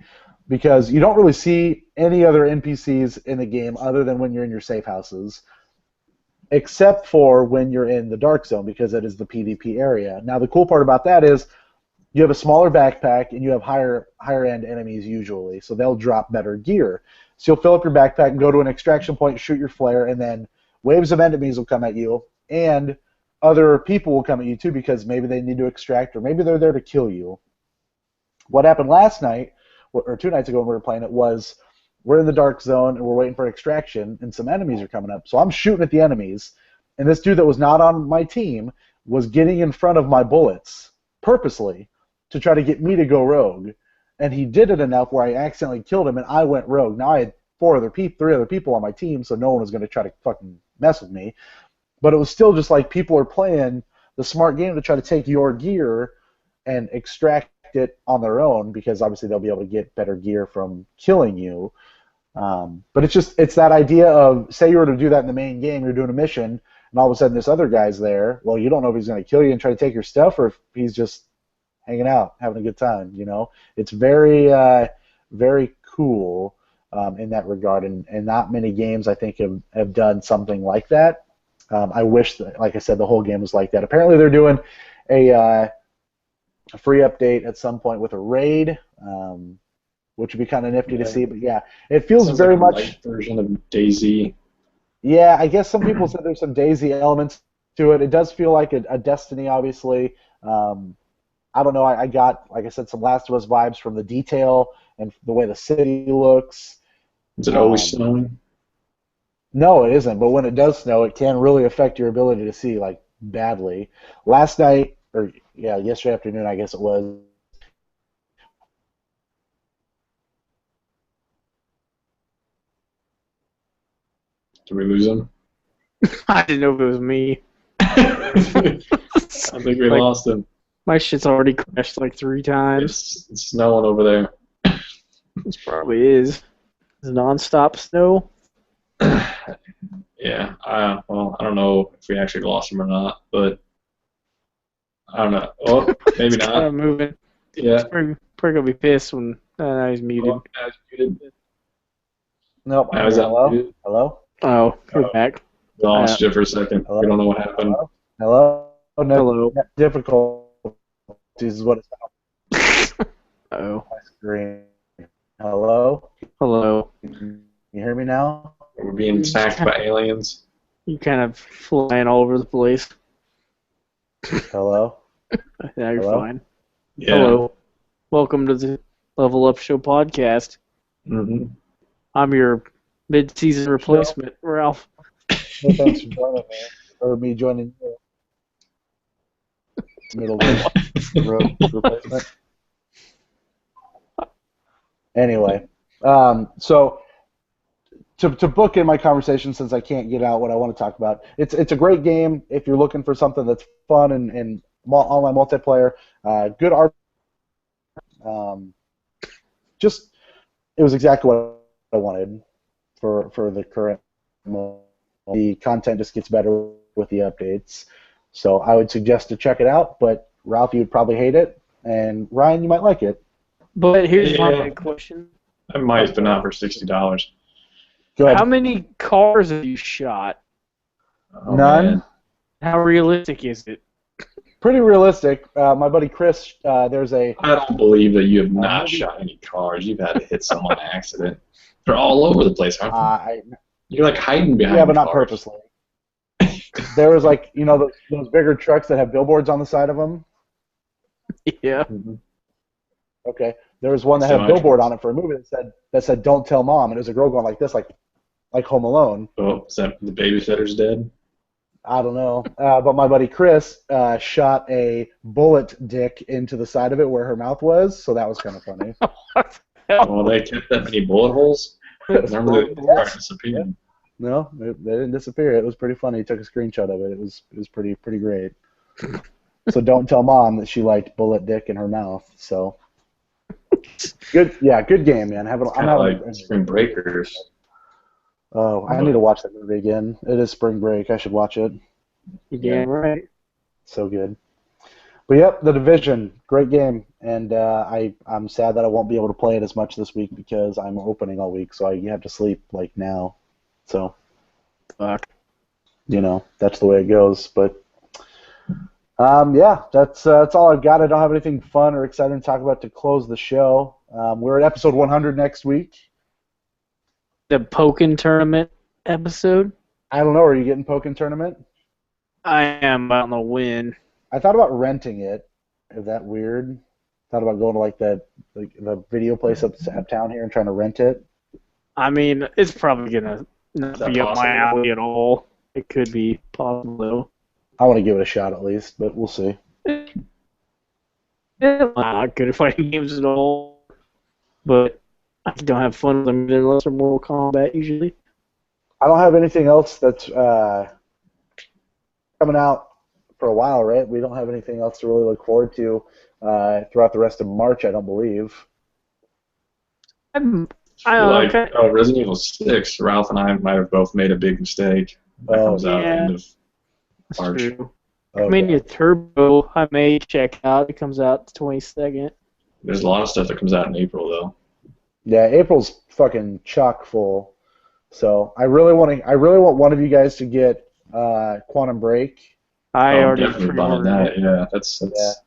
because you don't really see any other NPCs in the game other than when you're in your safe houses, except for when you're in the Dark Zone, because it is the PvP area. Now, the cool part about that is you have a smaller backpack and you have higher end enemies usually, so they'll drop better gear. So you'll fill up your backpack and go to an extraction point, shoot your flare, and then waves of enemies will come at you, and other people will come at you too because maybe they need to extract or maybe they're there to kill you. What happened last night, or 2 nights ago when we were playing it, was we're in the Dark Zone and we're waiting for extraction and some enemies are coming up. So I'm shooting at the enemies, and this dude that was not on my team was getting in front of my bullets purposely to try to get me to go rogue. And he did it enough where I accidentally killed him and I went rogue. Now I had 3 other people on my team, so no one was going to try to fucking mess with me. But it was still just like people are playing the smart game to try to take your gear and extract it on their own, because obviously they'll be able to get better gear from killing you. But it's that idea of, say you were to do that in the main game, you're doing a mission, and all of a sudden this other guy's there. Well, you don't know if he's going to kill you and try to take your stuff or if he's just hanging out, having a good time. It's very, very cool in that regard, and not many games I think have done something like that. I wish that, like I said, the whole game was like that. Apparently they're doing a free update at some point with a raid, which would be kind of nifty to see. But yeah, it feels Sounds very like a much. light version of DayZ. Yeah, I guess some people said there's some DayZ elements to it. It does feel like a Destiny, obviously. I don't know. I got, like I said, some Last of Us vibes from the detail and the way the city looks. Is it always snowing? No, it isn't. But when it does snow, it can really affect your ability to see, like, badly. Last night, or yeah, yesterday afternoon, I guess it was, Did we lose him? I didn't know if it was me. I think we Like- lost him. My shit's already crashed like 3 times. It's snowing over there. This probably is. It's nonstop snow. Yeah. Well, I don't know if we actually lost him or not, but I don't know. Oh, maybe It's kind not. of moving. Yeah. Probably gonna be pissed when he's muted. Oh, now he's muted. Nope. Now he's Hello? muted. Hello? Oh, you're Oh. back. We lost you for a second. Hello? We don't know what happened. Hello? Oh, no, Hello. difficulties is what it's on Oh, my screen. Hello? hello. Can you hear me now? We're being attacked by aliens. You kind of flying all over the place. Hello? Now you're Hello? fine. Yeah. Hello. Welcome to the Level Up Show podcast. Mm-hmm. I'm your mid-season replacement, Ralph. Well, thanks for joining me. Or me joining you. Middle road replacement. Anyway, so to book in my conversation, since I can't get out what I want to talk about, it's a great game if you're looking for something that's fun and online multiplayer. Good art. Just it was exactly what I wanted for the current. The content just gets better with the updates, so I would suggest to check it out. But Ralph, you would probably hate it, and Ryan, you might like it. But here's my Yeah. big question. I might, but not for $60. Go ahead. How many cars have you shot? Oh, None. man. How realistic is it? Pretty realistic. My buddy Chris, there's a I don't believe that you have not maybe- shot any cars. You've had to hit someone on accident. They're all over the place, aren't they? You're like hiding behind yeah, but not cars. purposely. There was like those bigger trucks that have billboards on the side of them. Yeah. Mhm. Okay, there was one that had a Semi- billboard on it for a movie that said "Don't tell mom," and it was a girl going like this, like Home Alone. Oh, is that the babysitter's dead? I don't know, but my buddy Chris shot a bullet dick into the side of it where her mouth was, so that was kind of funny. What the hell? Well, they kept that many bullet holes. Normally they start disappearing. No, they didn't disappear. It was pretty funny. He took a screenshot of it. It was pretty great. So don't tell mom that she liked bullet dick in her mouth. So good game, man. I'm Kind of having like Spring Breakers. Oh, I need to watch that movie again. It is spring break. I should watch it. You damn right. So good. But yep, The Division, great game, and I'm sad that I won't be able to play it as much this week because I'm opening all week, so I have to sleep like now. So Fuck. that's the way it goes. But yeah, that's all I've got. I don't have anything fun or exciting to talk about to close the show. We're at episode 100 next week. The Pokken tournament episode? I don't know. Are you getting Pokken Tournament? I am. I don't know when. I thought about renting it. Is that weird? Thought about going to like the video place uptown here and trying to rent it. I mean, it's probably gonna not Is that be up my possible? alley at all. It could be possible though. I want to give it a shot at least, but we'll see. I'm not good at fighting games at all, but I don't have fun with them unless they're Mortal Kombat usually. I don't have anything else that's coming out for a while, right? We don't have anything else to really look forward to throughout the rest of March, I don't believe. I don't Like know. Okay. Resident Evil 6, Ralph and I might have both made a big mistake. That Oh, comes out yeah. end of That's March. true. Okay. Mania Turbo, I may check out. It comes out the 22nd. There's a lot of stuff that comes out in April, though. Yeah, April's fucking chock full. So I really want one of you guys to get Quantum Break. I I'm already definitely buying pre-ordered that. it. Yeah, that's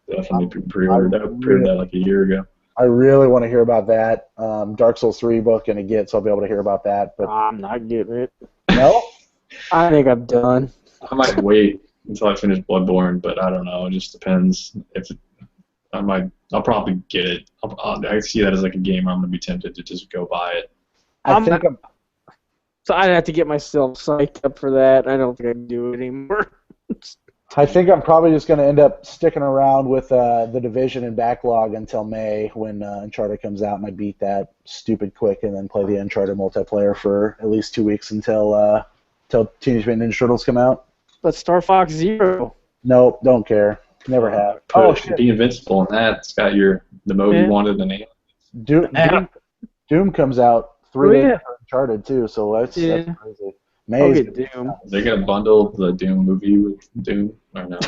definitely pre-ordered. I I'm pre-ordered that like a year ago. I really want to hear about that. Dark Souls 3 book and a get, so I'll be able to hear about that. But I'm not getting it. no, I think I'm done. I might wait until I finish Bloodborne, but I don't know. It just depends. I'll probably get it. I see that as like a game where I'm gonna be tempted to just go buy it. I think I'm So I'd have to get myself psyched up for that. I don't think I can do it anymore. probably just going to end up sticking around with the Division and backlog until May when Uncharted comes out, and I beat that stupid quick, and then play the Uncharted multiplayer for at least 2 weeks until till Teenage Mutant Ninja Turtles come out? But Star Fox Zero. Nope, don't care. Never have. Oh, shit. Be Invincible, and that's got the mode you wanted to name. Doom comes out 3 days after Uncharted too, so that's crazy. Amazing. Doom. They're gonna bundle the Doom movie with Doom, or no?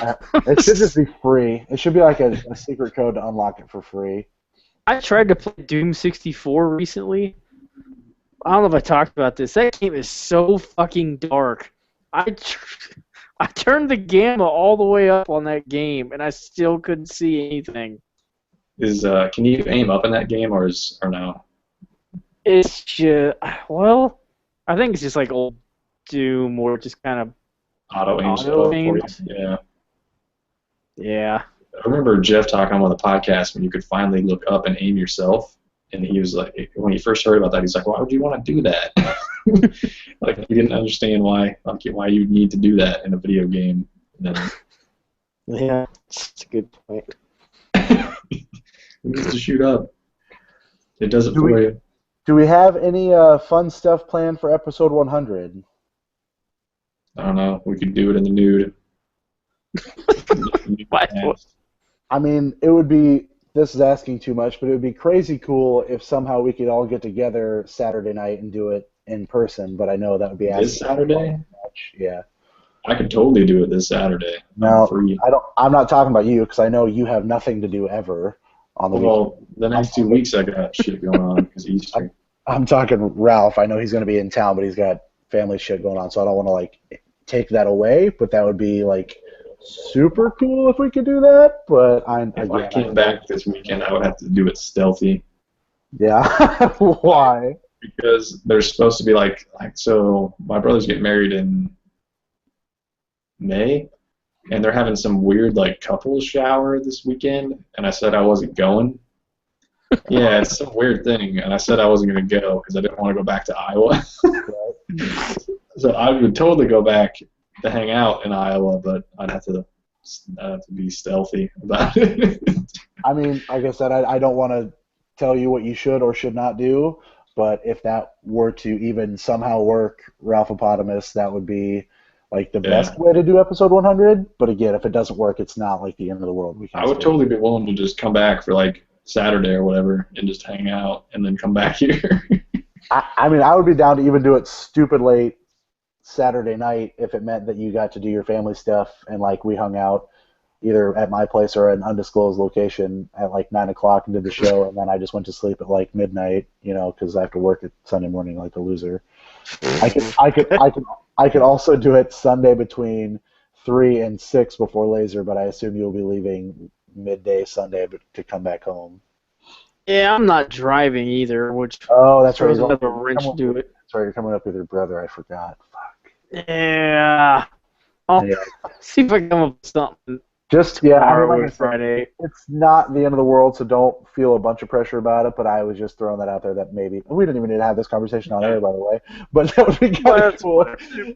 It should just be free. It should be like a secret code to unlock it for free. I tried to play Doom 64 recently. I don't know if I talked about this. That game is so fucking dark. I turned the gamma all the way up on that game, and I still couldn't see anything. Can you aim up in that game, or no? It's just, well, I think it's just like old Doom, or just kind of auto aim stuff for you. Yeah. Yeah. I remember Jeff talking on the podcast when you could finally look up and aim yourself, and he was like, when he first heard about that, he's like, "Why would you want to do that?" Like he didn't understand why you need to do that in a video game. And then, yeah, that's a good point. It needs to shoot up. It does it for you. Do we have any fun stuff planned for episode 100? I don't know. We could do it in the nude. I mean, it would be, this is asking too much, but it would be crazy cool if somehow we could all get together Saturday night and do it in person, but I know that would be asking this Saturday? Much. Yeah. I could totally do it this Saturday. No, I'm not talking about you, because I know you have nothing to do ever on the weekend. The next 2 weeks I got shit going on because Easter. I'm talking Ralph. I know he's going to be in town, but he's got family shit going on, so I don't want to like take that away. But that would be like super cool if we could do that. But if I came back this weekend, I would have to do it stealthy. Yeah. Why? Because there's supposed to be so my brother's getting married in May, and they're having some weird couples shower this weekend, and I said I wasn't going. Yeah, it's some weird thing, and I said I wasn't going to go because I didn't want to go back to Iowa. So I would totally go back to hang out in Iowa, but I'd have to be stealthy about it. I mean, like I said, I don't want to tell you what you should or should not do, but if that were to even somehow work, Ralphopotamus, that would be like the best way to do episode 100. But again, if it doesn't work, it's not like the end of the world. I would totally be willing to just come back for Saturday or whatever and just hang out and then come back here. I mean, I would be down to even do it stupid late Saturday night if it meant that you got to do your family stuff and we hung out either at my place or an undisclosed location at 9 o'clock and did the show, and then I just went to sleep at midnight, because I have to work at Sunday morning like a loser. I could also do it Sunday between 3 and 6 before laser, but I assume you'll be leaving midday Sunday to come back home. Yeah, I'm not driving either, which that's right. Another wrench to it. Sorry, you're coming up with your brother. I forgot. Fuck. Yeah. I'll see if I can come up with something. Tomorrow Friday. It's not the end of the world, so don't feel a bunch of pressure about it. But I was just throwing that out there that maybe we didn't even need to have this conversation on air, by the way. But that would be kind of cool.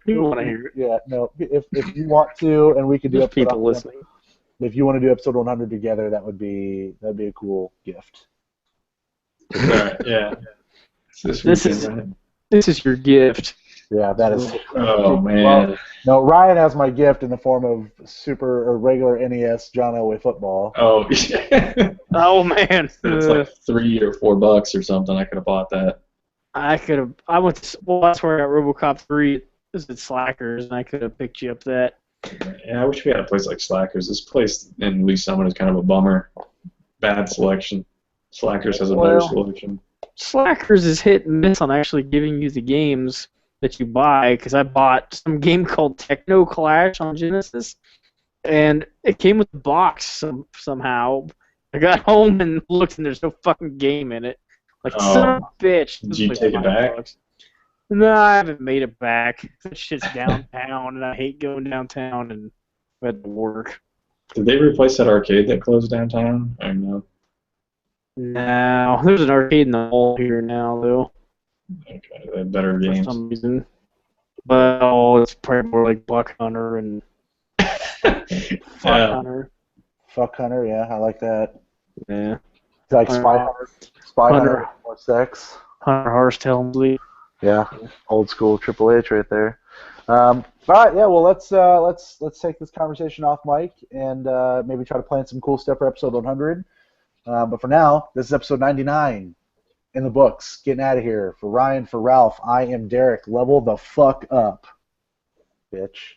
People want to hear it. Yeah, no. If you want to, and we could do people listening. If you want to do episode 100 together, that'd be a cool gift. Right, yeah. This is your gift. Yeah, that is. Oh man. Well, no, Ryan has my gift in the form of super or regular NES John Elway football. Oh yeah. Oh man. It's $3 or $4 or something. I could have bought that. I went to. Well, that's where I got RoboCop 3. It was at Slackers, and I could have picked you up that. Yeah, I wish we had a place like Slackers. This place in Lee Summit is kind of a bummer. Bad selection. Slackers has a better selection. Slackers is hit and miss on actually giving you the games that you buy, because I bought some game called Techno Clash on Genesis, and it came with a box somehow. I got home and looked, and there's no fucking game in it. Son of a bitch. Did you take it back? Bucks. No, I haven't made it back. That shit's downtown, and I hate going downtown and I had to work. Did they replace that arcade that closed downtown? I don't know. No, there's an arcade in the mall here now, though. Okay, they have better games. For some reason. Well, it's probably more like Buck Hunter and Fuck Hunter. Fuck Hunter, yeah, I like that. Yeah. It's like Spy Hunter. Spy Hunter, more sex. Hunter Hearst Helmsley. Yeah, old school Triple H right there. All right, yeah. Well, let's take this conversation off mic and maybe try to plan some cool stuff for episode 100. But for now, this is episode 99 in the books. Getting out of here. For Ryan, for Ralph, I am Derek. Level the fuck up, bitch.